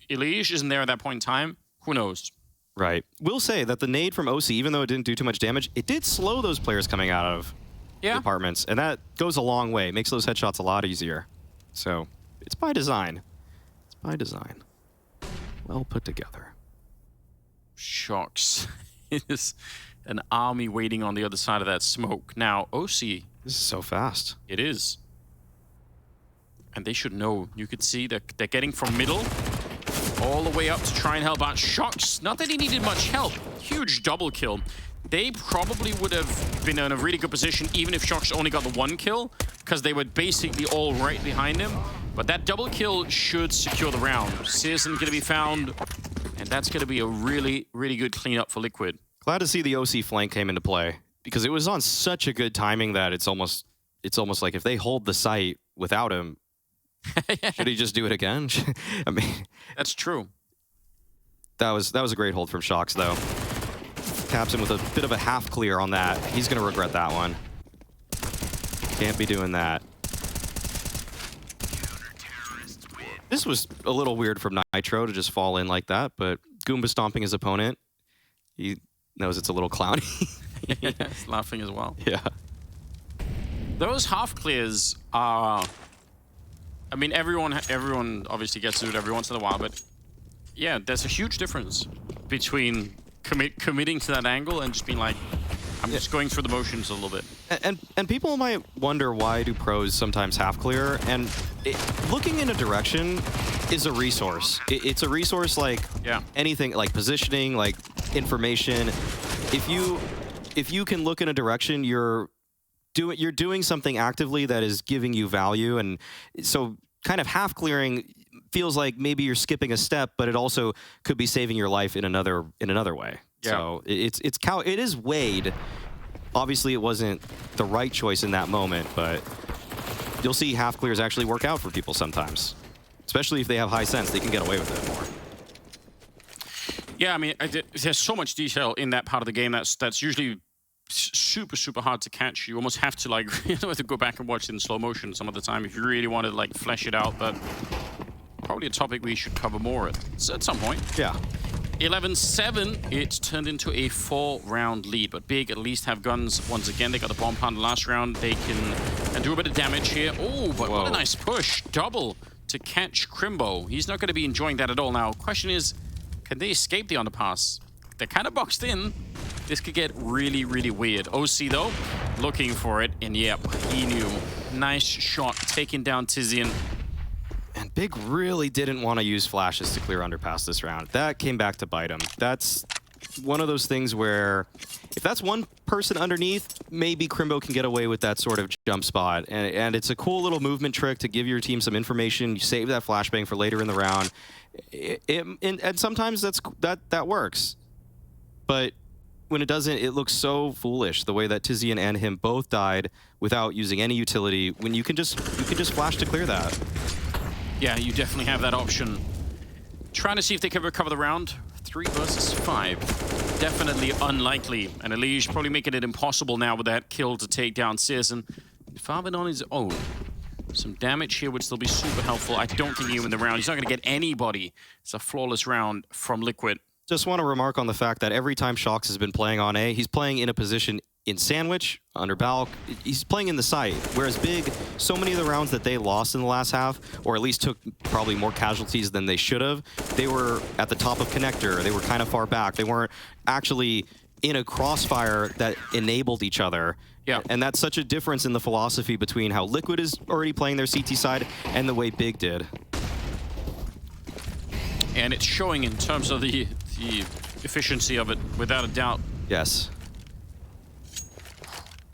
[SPEAKER 2] Elige isn't there at that point in time, who knows?
[SPEAKER 1] Right. We'll say that the nade from OC, even though it didn't do too much damage, it did slow those players coming out of the apartments, and that goes a long way. It makes those headshots a lot easier. So it's by design. It's by design. Well put together.
[SPEAKER 2] shox. It is an army waiting on the other side of that smoke. Now, OC.
[SPEAKER 1] This is so fast.
[SPEAKER 2] It is. And they should know. You could see that they're getting from middle all the way up to try and help out shox. Not that he needed much help. Huge double kill. They probably would have been in a really good position even if shox only got the one kill, because they were basically all right behind him. But that double kill should secure the round. syrsoN going to be found, and that's going to be a really, really good cleanup for Liquid.
[SPEAKER 1] Glad to see the OC flank came into play, because it was on such a good timing that it's almost like if they hold the site without him, should he just do it again? I mean,
[SPEAKER 2] that's true.
[SPEAKER 1] That was a great hold from shox, though. Taps him with a bit of a half clear on that. He's going to regret that one. Can't be doing that. This was a little weird from Nitro to just fall in like that, but Goomba stomping his opponent. He knows it's a little clowny.
[SPEAKER 2] Yeah, he's laughing as well.
[SPEAKER 1] Yeah.
[SPEAKER 2] Those half clears are... I mean, everyone obviously gets to do it every once in a while, but yeah, there's a huge difference between committing to that angle and just being like, I'm just going through the motions a little bit.
[SPEAKER 1] And people might wonder, why do pros sometimes half clear? And looking in a direction is a resource. It's a resource like anything, like positioning, like information. If you can look in a direction, you're doing something actively that is giving you value. And so kind of half clearing feels like maybe you're skipping a step, but it also could be saving your life in another way. Yeah. So it is weighed. Obviously, it wasn't the right choice in that moment, but you'll see half clears actually work out for people sometimes, especially if they have high sense. They can get away with it more.
[SPEAKER 2] Yeah, I mean, there's so much detail in that part of the game that's usually super hard to catch. You almost have to like you have to go back and watch it in slow motion some of the time if you really want to like flesh it out. But probably a topic we should cover more at some point.
[SPEAKER 1] Yeah.
[SPEAKER 2] 11-7, it's turned into a 4-round lead, but Big at least have guns once again. They got the bomb plant last round. They can do a bit of damage here. Oh, but what a nice push. Double to catch Crimbo. He's not going to be enjoying that at all. Now, question is, can they escape the underpass? They're kind of boxed in. This could get really weird. OC, though, looking for it, and yep, he knew. Nice shot, taking down Tizian.
[SPEAKER 1] And Big really didn't want to use flashes to clear underpass this round. That came back to bite him. That's one of those things where if that's one person underneath, maybe Crimbo can get away with that sort of jump spot. And it's a cool little movement trick to give your team some information. You save that flashbang for later in the round. And sometimes that works. But when it doesn't, it looks so foolish the way that Tizian and him both died without using any utility when you can just flash to clear that.
[SPEAKER 2] Yeah, you definitely have that option. Trying to see if they can recover the round. 3 versus 5. Definitely unlikely. And Elige probably making it impossible now with that kill to take down syrsoN. Farvin on his own. Some damage here would still be super helpful. I don't think he win the round. He's not going to get anybody. It's a flawless round from Liquid.
[SPEAKER 1] Just want to remark on the fact that every time shox has been playing on A, he's playing in a position in sandwich, under balk. He's playing in the site. Whereas Big, so many of the rounds that they lost in the last half, or at least took probably more casualties than they should have, they were at the top of connector. They were kind of far back. They weren't actually in a crossfire that enabled each other.
[SPEAKER 2] Yeah.
[SPEAKER 1] And that's such a difference in the philosophy between how Liquid is already playing their CT side and the way Big did.
[SPEAKER 2] And it's showing in terms of the efficiency of it, without a doubt.
[SPEAKER 1] Yes.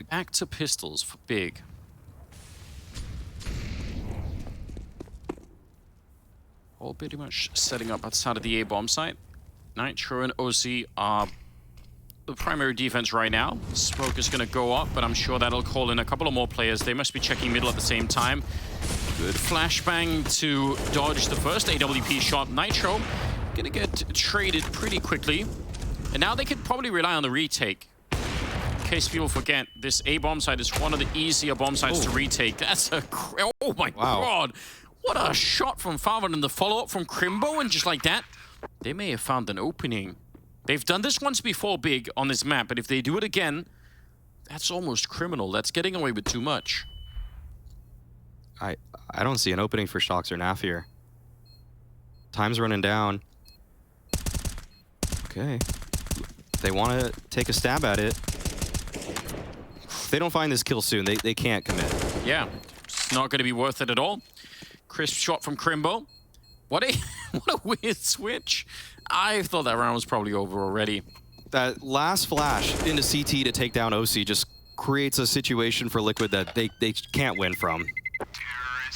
[SPEAKER 2] Back to pistols for Big. All pretty much setting up outside of the A-bomb site. Nitro and OC are the primary defense right now. Smoke is going to go up, but I'm sure that'll call in a couple of more players. They must be checking middle at the same time. Good flashbang to dodge the first AWP shot. Nitro going to get traded pretty quickly. And now they could probably rely on the retake. In case people forget, this A-bomb site is one of the easier bomb sites to retake. That's a... Oh my god! What a shot from Farvin and the follow-up from Crimbo, and just like that, they may have found an opening. They've done this once before, Big, on this map, but if they do it again, that's almost criminal. That's getting away with too much.
[SPEAKER 1] I don't see an opening for shox or Naf here. Time's running down. Okay. They want to take a stab at it. If they don't find this kill soon, they can't commit.
[SPEAKER 2] Yeah, it's not going to be worth it at all. Crisp shot from Crimbo. What a weird switch. I thought that round was probably over already.
[SPEAKER 1] That last flash into CT to take down OC just creates a situation for Liquid that they can't win from.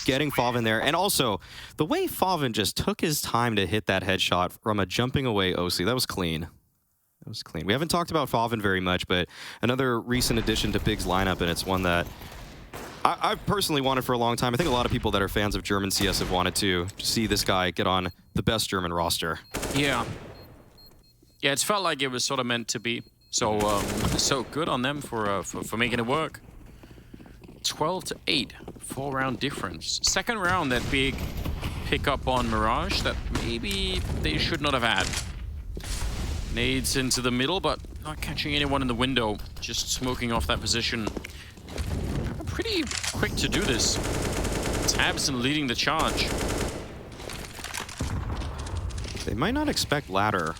[SPEAKER 1] Getting Farvin there, and also the way Farvin just took his time to hit that headshot from a jumping away OC, that was clean. That was clean. We haven't talked about Farvin very much, but another recent addition to Big's lineup, and it's one that I've personally wanted for a long time. I think a lot of people that are fans of German CS have wanted to see this guy get on the best German roster.
[SPEAKER 2] Yeah. Yeah, it's felt like it was sort of meant to be. So, so good on them for making it work. 12-8, 4-round difference. Second round, that big pick up on Mirage that maybe they should not have had. Nades into the middle, but not catching anyone in the window. Just smoking off that position. Pretty quick to do this. tabseN leading the charge.
[SPEAKER 1] They might not expect ladder.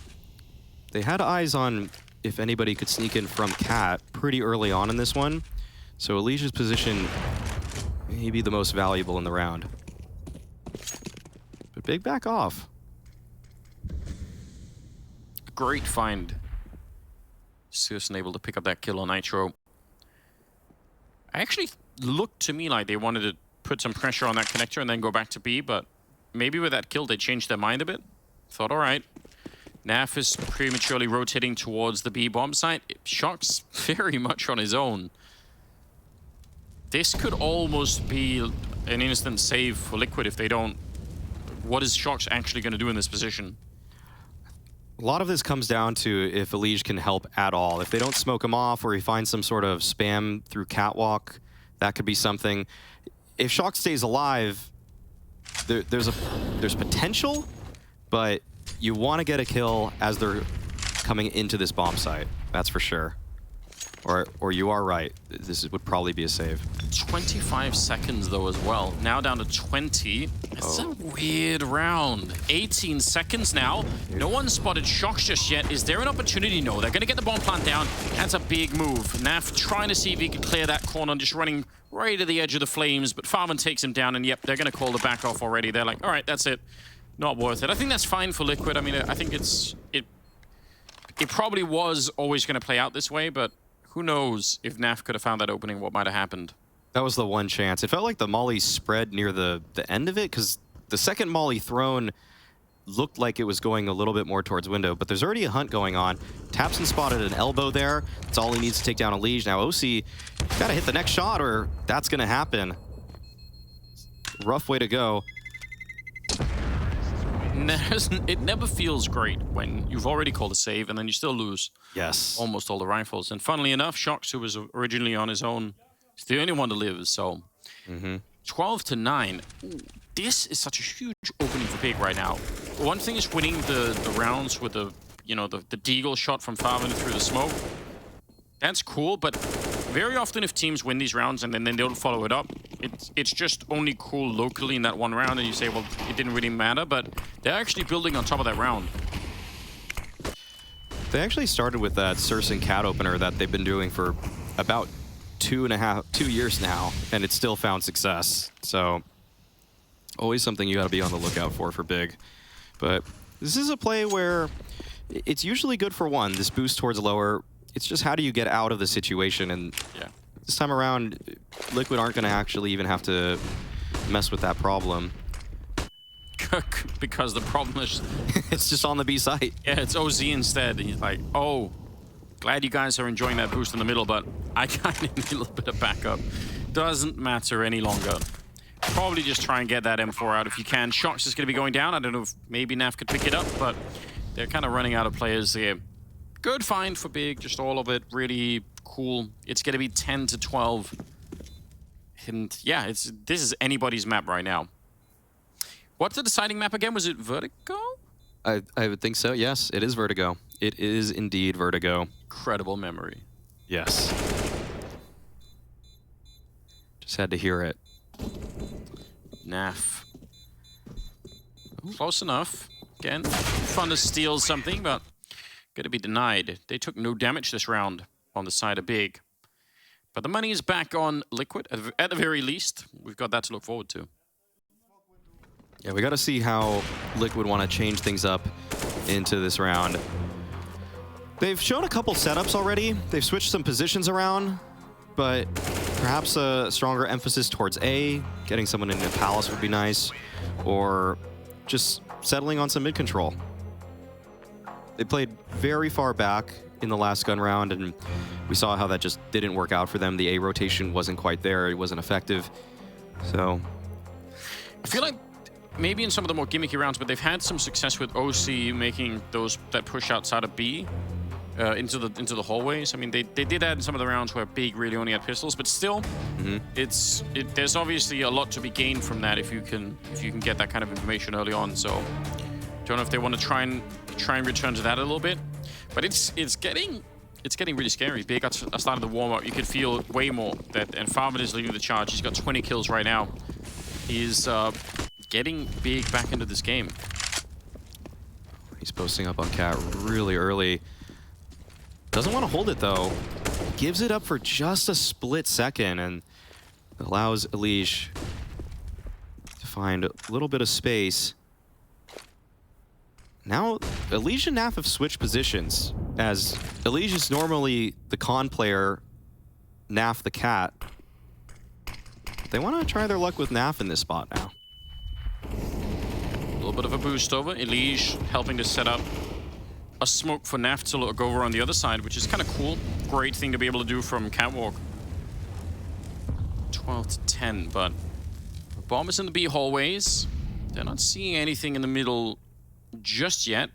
[SPEAKER 1] They had eyes on if anybody could sneak in from Cat pretty early on in this one. So Elige's position may be the most valuable in the round. But Big back off.
[SPEAKER 2] Great find. syrsoN able to pick up that kill on Nitro. Actually looked to me like they wanted to put some pressure on that connector and then go back to B, but maybe with that kill they changed their mind a bit. Thought, all right. Naf is prematurely rotating towards the B bomb site. shox very much on his own. This could almost be an instant save for Liquid if they don't. What is shox actually going to do in this position?
[SPEAKER 1] A lot of this comes down to if Elige can help at all. If they don't smoke him off or he finds some sort of spam through catwalk, that could be something. If shox stays alive, there's potential, but you want to get a kill as they're coming into this bomb site. That's for sure. Or you are right. This would probably be a save.
[SPEAKER 2] 25 seconds though as well. Now down to 20. It's a weird round. 18 seconds now. No one spotted shox just yet. Is there an opportunity? No. They're going to get the bomb plant down. That's a big move. Naf trying to see if he can clear that corner, just running right to the edge of the flames, but farman takes him down, and yep, they're going to call the back off already. They're like, all right, that's it. Not worth it. I think that's fine for Liquid. I mean, I think it probably was always going to play out this way, but who knows if Naf could have found that opening, what might have happened.
[SPEAKER 1] That was the one chance. It felt like the molly spread near the end of it, because the second molly thrown looked like it was going a little bit more towards window, but there's already a hunt going on. Tapson spotted an elbow there. That's all he needs to take down Elige. Now OC got to hit the next shot or that's going to happen. Rough way to go.
[SPEAKER 2] It never feels great when you've already called a save and then you still lose.
[SPEAKER 1] Yes.
[SPEAKER 2] Almost all the rifles. And funnily enough, shox, who was originally on his own, is the only one to live, so 12 to 9. Ooh, this is such a huge opening for Big right now. One thing is winning the rounds with the deagle shot from farman through the smoke. That's cool, but very often if teams win these rounds and then they don't follow it up, it's just only cool locally in that one round, and you say, well, it didn't really matter, but they're actually building on top of that round.
[SPEAKER 1] They actually started with that syrsoN cat opener that they've been doing for about 2 years now, and it's still found success. So always something you got to be on the lookout for Big. But this is a play where it's usually good for one, this boost towards lower. It's just how do you get out of the situation, and
[SPEAKER 2] yeah.
[SPEAKER 1] This time around, Liquid aren't going to actually even have to mess with that problem.
[SPEAKER 2] Because the problem is...
[SPEAKER 1] it's just on the B site.
[SPEAKER 2] Yeah, it's OZ instead. And he's like, oh, glad you guys are enjoying that boost in the middle, but I kind of need a little bit of backup. Doesn't matter any longer. Probably just try and get that M4 out if you can. shox is going to be going down. I don't know if maybe Naf could pick it up, but they're kind of running out of players here. Good find for Big, just all of it. Really cool. It's going to be 10 to 12. And yeah, this is anybody's map right now. What's the deciding map again? Was it Vertigo?
[SPEAKER 1] I would think so, yes. It is Vertigo. It is indeed Vertigo.
[SPEAKER 2] Incredible memory.
[SPEAKER 1] Yes. Just had to hear it.
[SPEAKER 2] Naf. Close enough. Again, fun to steal something, but gonna be denied. They took no damage this round on the side of Big. But the money is back on Liquid, at the very least. We've got that to look forward to.
[SPEAKER 1] Yeah, we got to see how Liquid want to change things up into this round. They've shown a couple setups already. They've switched some positions around, but perhaps a stronger emphasis towards A. Getting someone into Palace would be nice, or just settling on some mid control. They played very far back in the last gun round, and we saw how that just didn't work out for them. The A rotation wasn't quite there. It wasn't effective. So
[SPEAKER 2] I feel like maybe in some of the more gimmicky rounds, but they've had some success with OC making that push outside of B into the hallways. I mean, they did that in some of the rounds where Big really only had pistols, but still, there's obviously a lot to be gained from that if you can get that kind of information early on. So don't know if they want to try and return to that a little bit, but it's getting really scary. Big at the start of the warm up, you could feel way more that, and farman is leading the charge. He's got 20 kills right now. He's getting Big back into this game.
[SPEAKER 1] He's posting up on Cat really early. Doesn't want to hold it though. Gives it up for just a split second and allows Elige to find a little bit of space. Now, Elige and Naf have switched positions, as Elige is normally the con player, Naf the cat. They want to try their luck with Naf in this spot now.
[SPEAKER 2] A little bit of a boost over. Elige helping to set up a smoke for Naf to look over on the other side, which is kind of cool. Great thing to be able to do from catwalk. 12 to 10, but the bomb is in the B hallways. They're not seeing anything in the middle just yet.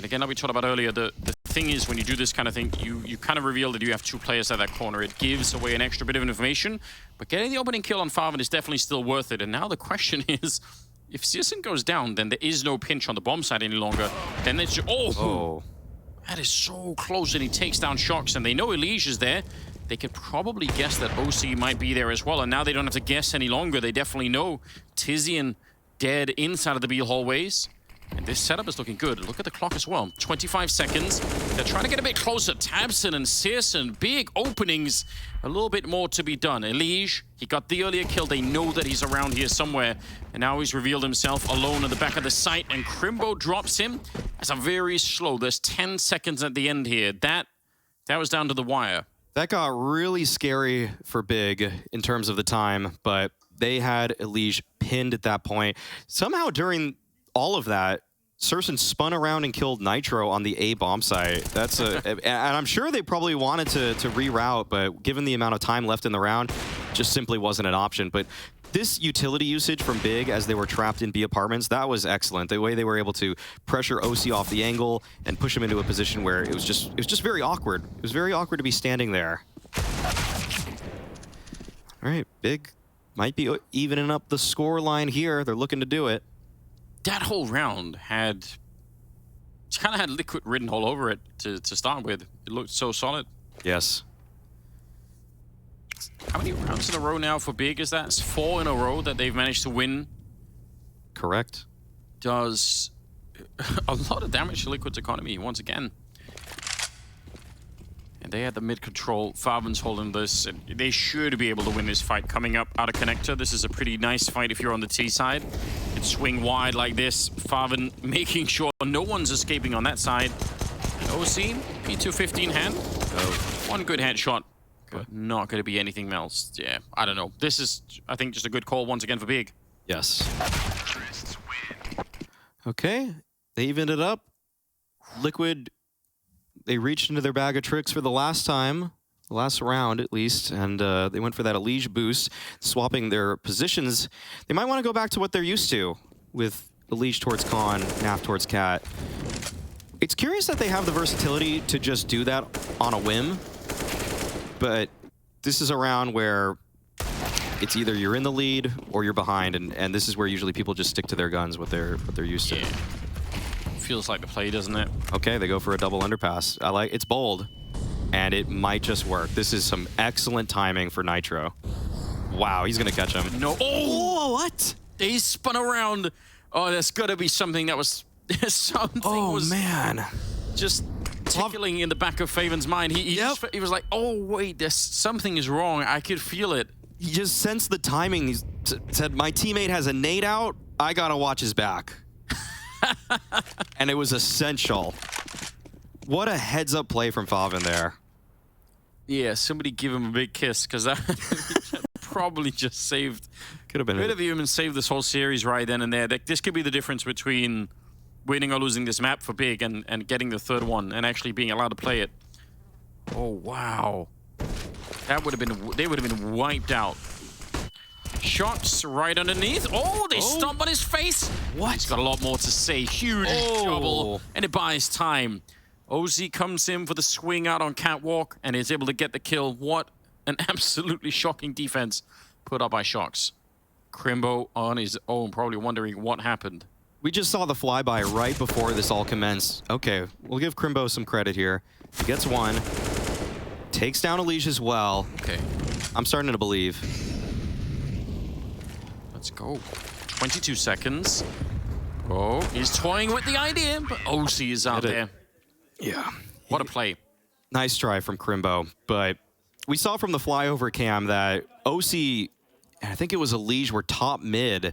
[SPEAKER 2] And again, like we talked about earlier, the thing is when you do this kind of thing, you kind of reveal that you have two players at that corner. It gives away an extra bit of information, but getting the opening kill on Farvan is definitely still worth it. And now the question is, if syrsoN goes down, then there is no pinch on the bomb side any longer. Then it's just, oh, that is so close, and he takes down shox, and they know Elige is there. They could probably guess that OC might be there as well, and now they don't have to guess any longer. They definitely know tiziaN dead inside of the B hallways. And this setup is looking good. Look at the clock as well. 25 seconds. They're trying to get a bit closer. tabseN and syrsoN, big openings. A little bit more to be done. Elige, he got the earlier kill. They know that he's around here somewhere. And now he's revealed himself alone at the back of the site. And Crimbo drops him. That's a very slow. There's 10 seconds at the end here. That was down to the wire.
[SPEAKER 1] That got really scary for Big in terms of the time, but they had Elige pinned at that point. Somehow during all of that, syrsoN spun around and killed Nitro on the A bomb site. That's and I'm sure they probably wanted to reroute, but given the amount of time left in the round, just simply wasn't an option. But this utility usage from Big as they were trapped in B apartments, that was excellent. The way they were able to pressure OC off the angle and push him into a position where it was just very awkward. It was very awkward to be standing there. All right, Big might be evening up the score line here. They're looking to do it.
[SPEAKER 2] That whole round kind of had Liquid written all over it to start with. It looked so solid.
[SPEAKER 1] Yes.
[SPEAKER 2] How many rounds in a row now for Big is that? It's 4 in a row that they've managed to win.
[SPEAKER 1] Correct.
[SPEAKER 2] Does a lot of damage to Liquid's economy once again. And they had the mid control. Farvan's holding this. And they should be able to win this fight coming up out of connector. This is a pretty nice fight if you're on the T side. You can swing wide like this. Farvan making sure no one's escaping on that side. And OC, P215 hand. One good headshot, but not going to be anything else. Yeah, I don't know. This is, I think, just a good call once again for Big.
[SPEAKER 1] Yes. Okay, they evened it up. Liquid, they reached into their bag of tricks for the last time, the last round at least, and they went for that Elige boost, swapping their positions. They might want to go back to what they're used to with Elige towards Con, Naf towards Cat. It's curious that they have the versatility to just do that on a whim, but this is a round where it's either you're in the lead or you're behind, and this is where usually people just stick to their guns, what they're used to.
[SPEAKER 2] Feels like the play, doesn't it?
[SPEAKER 1] Okay, they go for a double underpass. I like it's bold, and it might just work. This is some excellent timing for Nitro. Wow, he's gonna catch him.
[SPEAKER 2] No. Oh, what? They spun around. Oh, that's gotta be something that was something.
[SPEAKER 1] Oh
[SPEAKER 2] was
[SPEAKER 1] man,
[SPEAKER 2] just tickling in the back of Faven's mind. He was like, oh wait, there's something is wrong. I could feel it.
[SPEAKER 1] He just sensed the timing. He said, my teammate has a nade out. I gotta watch his back. And it was essential. What a heads-up play from Farvan there.
[SPEAKER 2] Yeah, somebody give him a big kiss, because that probably just saved...
[SPEAKER 1] Could have been
[SPEAKER 2] a bit of him and saved this whole series right then and there. This could be the difference between winning or losing this map for Big and getting the third one and actually being allowed to play it. Oh, wow. That would have been... They would have been wiped out. shox right underneath. Oh, they stomp on his face. What? He's got a lot more to say. Huge trouble, and it buys time. OZ comes in for the swing out on Catwalk and is able to get the kill. What an absolutely shocking defense put up by shox. Crimbo on his own, probably wondering what happened.
[SPEAKER 1] We just saw the flyby right before this all commenced. Okay, we'll give Crimbo some credit here. He gets one. Takes down Elige as well.
[SPEAKER 2] Okay.
[SPEAKER 1] I'm starting to believe.
[SPEAKER 2] Let's go. 22 seconds. Oh, he's toying with the idea, but OC is out there.
[SPEAKER 1] Yeah.
[SPEAKER 2] What a play.
[SPEAKER 1] Nice try from Crimbo, but we saw from the flyover cam that OC, I think it was Elige, were top mid,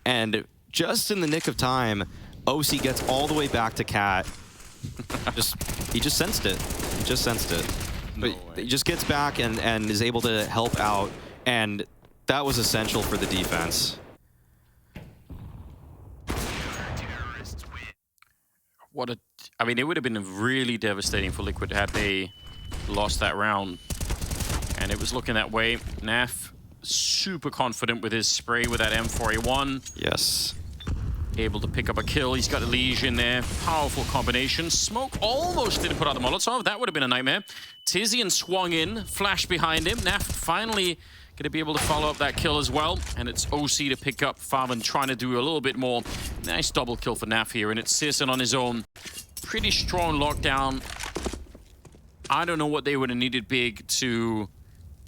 [SPEAKER 1] and just in the nick of time, OC gets all the way back to Cat. He just sensed it. He just sensed it. But he just gets back and is able to help out, and that was essential for the defense.
[SPEAKER 2] I mean, it would have been really devastating for Liquid had they lost that round. And it was looking that way. Naf, super confident with his spray with that M4A1.
[SPEAKER 1] Yes.
[SPEAKER 2] able to pick up a kill. He's got Elige in there. Powerful combination. Smoke almost didn't put out the Molotov. That would have been a nightmare. Tizian swung in, flash behind him. Naf finally going to be able to follow up that kill as well. And it's OC to pick up. Farvan trying to do a little bit more. Nice double kill for Naf here. And it's syrsoN on his own. Pretty strong lockdown. I don't know what they would have needed big to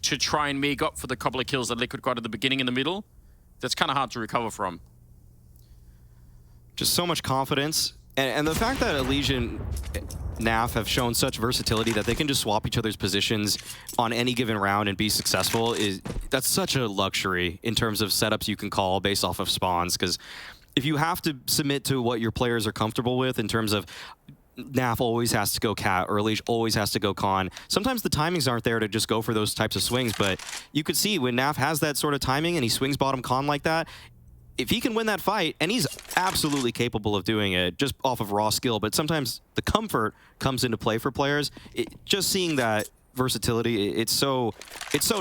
[SPEAKER 2] try and make up for the couple of kills that Liquid got at the beginning and the middle. That's kind of hard to recover from.
[SPEAKER 1] Just so much confidence. And the fact that Elige and Naf have shown such versatility that they can just swap each other's positions on any given round and be successful, that's such a luxury in terms of setups you can call based off of spawns. Because if you have to submit to what your players are comfortable with in terms of Naf always has to go cat or Elige always has to go con, sometimes the timings aren't there to just go for those types of swings. But you could see when Naf has that sort of timing and he swings bottom con like that, if he can win that fight, and he's absolutely capable of doing it just off of raw skill, but sometimes the comfort comes into play for players. Just seeing that versatility, it's so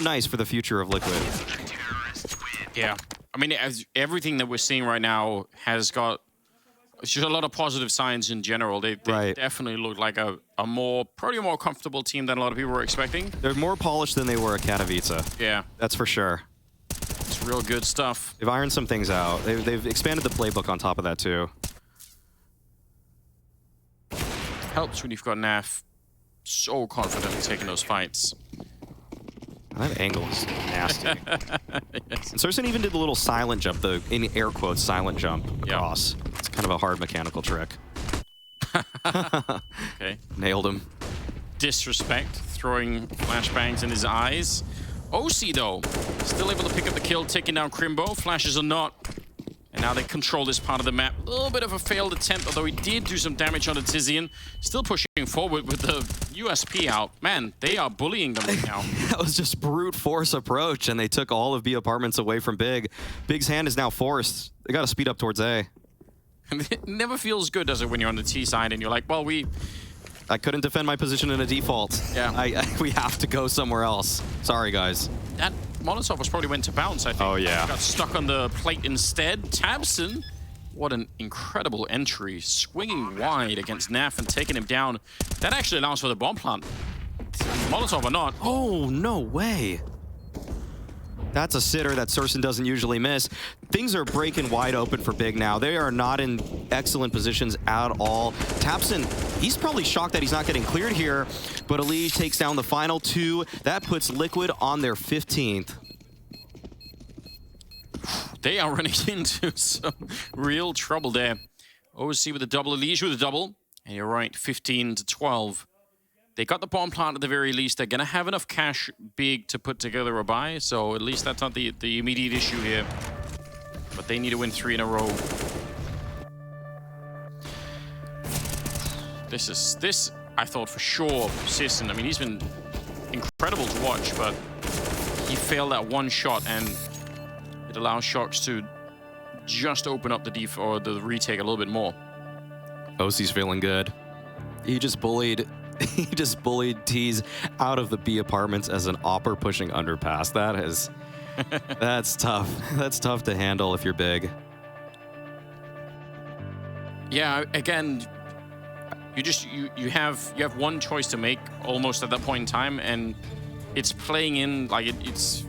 [SPEAKER 1] nice for the future of Liquid.
[SPEAKER 2] Yeah, I mean, everything that we're seeing right now has got just a lot of positive signs in general. They definitely look like probably a more comfortable team than a lot of people were expecting.
[SPEAKER 1] They're more polished than they were at Katowice.
[SPEAKER 2] Yeah,
[SPEAKER 1] that's for sure.
[SPEAKER 2] It's real good stuff.
[SPEAKER 1] They've ironed some things out. They've expanded the playbook on top of that too.
[SPEAKER 2] Helps when you've got Naf so confident in taking those fights.
[SPEAKER 1] That angle is nasty.
[SPEAKER 2] Yes.
[SPEAKER 1] And syrsoN even did the little silent jump, the in air quotes silent jump across. Yep. It's kind of a hard mechanical trick.
[SPEAKER 2] Okay.
[SPEAKER 1] Nailed him.
[SPEAKER 2] Disrespect, throwing flashbangs in his eyes. OC, though, still able to pick up the kill, taking down Crimbo. Flashes are not. And now they control this part of the map. A little bit of a failed attempt, although he did do some damage on the Tizian. Still pushing forward with the USP out. Man, they are bullying them right now.
[SPEAKER 1] That was just brute force approach, and they took all of B apartments away from Big. Big's hand is now forced. They got to speed up towards A.
[SPEAKER 2] It never feels good, does it, when you're on the T side and you're like, well,
[SPEAKER 1] I couldn't defend my position in a default.
[SPEAKER 2] Yeah.
[SPEAKER 1] We have to go somewhere else. Sorry, guys.
[SPEAKER 2] That Molotov was probably went to bounce, I think.
[SPEAKER 1] Oh, yeah.
[SPEAKER 2] Got stuck on the plate instead. tabseN, what an incredible entry. Swinging wide against Naf and taking him down. That actually allows for the bomb plant. Molotov or not.
[SPEAKER 1] Oh, no way. That's a sitter that syrsoN doesn't usually miss. Things are breaking wide open for Big now. They are not in excellent positions at all. tabseN, he's probably shocked that he's not getting cleared here, but Elige takes down the final two. That puts Liquid on their 15th.
[SPEAKER 2] They are running into some real trouble there. OC with a double, Elige with a double. And you're right, 15-12. They got the bomb plant at the very least. They're going to have enough cash Big to put together a buy, so at least that's not the immediate issue here. But they need to win 3 in a row. This I thought for sure, syrsoN, I mean, he's been incredible to watch, but he failed that one shot, and it allows shox to just open up the retake a little bit more.
[SPEAKER 1] OC's feeling good. He just bullied Tease out of the B apartments as an opper pushing underpass. That's tough. That's tough to handle if you're Big. Yeah,
[SPEAKER 2] again, you have one choice to make almost at that point in time, and it's playing in like it's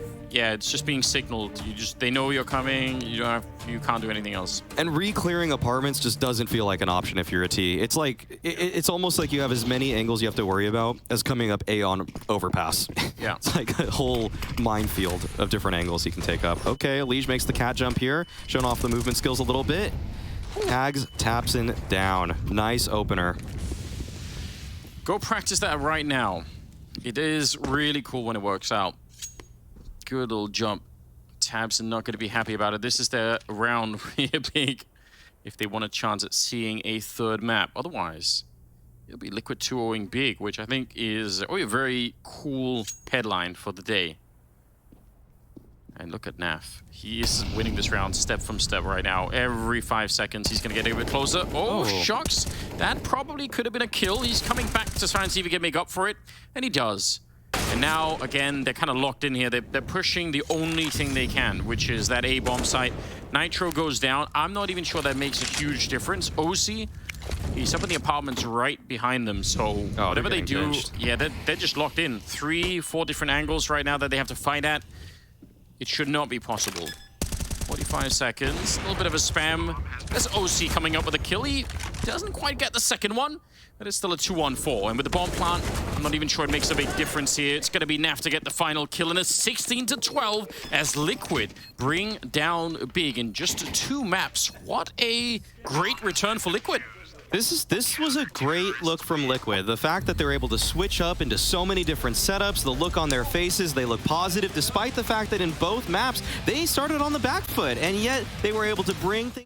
[SPEAKER 2] just being signaled. They know you're coming. You can't do anything else.
[SPEAKER 1] And re-clearing apartments just doesn't feel like an option if you're a T. It's like it's almost like you have as many angles you have to worry about as coming up A on overpass.
[SPEAKER 2] Yeah,
[SPEAKER 1] it's like a whole minefield of different angles you can take up. Okay, Elige makes the cat jump here, showing off the movement skills a little bit. Tags tabseN down. Nice opener.
[SPEAKER 2] Go practice that right now. It is really cool when it works out. Good little jump. tabseN not going to be happy about it. This is their round here, Big, if they want a chance at seeing a third map. Otherwise, it'll be Liquid 2-0ing Big, which I think is a very cool headline for the day. And look at Naf. He is winning this round step from step right now. Every 5 seconds, he's going to get a bit closer. Oh, shox. That probably could have been a kill. He's coming back to try and see if he can make up for it. And he does. And now, again, they're kind of locked in here. They're pushing the only thing they can, which is that A-bomb site. Nitro goes down. I'm not even sure that makes a huge difference. OC, he's up in the apartments right behind them, so whatever they do, yeah, they're just locked in. 3-4 different angles right now that they have to fight at. It should not be possible. 45 seconds, a little bit of a spam. There's OC coming up with a kill. He doesn't quite get the second one, but it's still a 2-on-4. And with the bomb plant, I'm not even sure it makes a big difference here. It's going to be Naf to get the final kill, and it's 16-12 as Liquid bring down Big in just 2 maps. What a great return for Liquid.
[SPEAKER 1] This was a great look from Liquid. The fact that they're able to switch up into so many different setups, the look on their faces, they look positive, despite the fact that in both maps, they started on the back foot, and yet they were able to bring things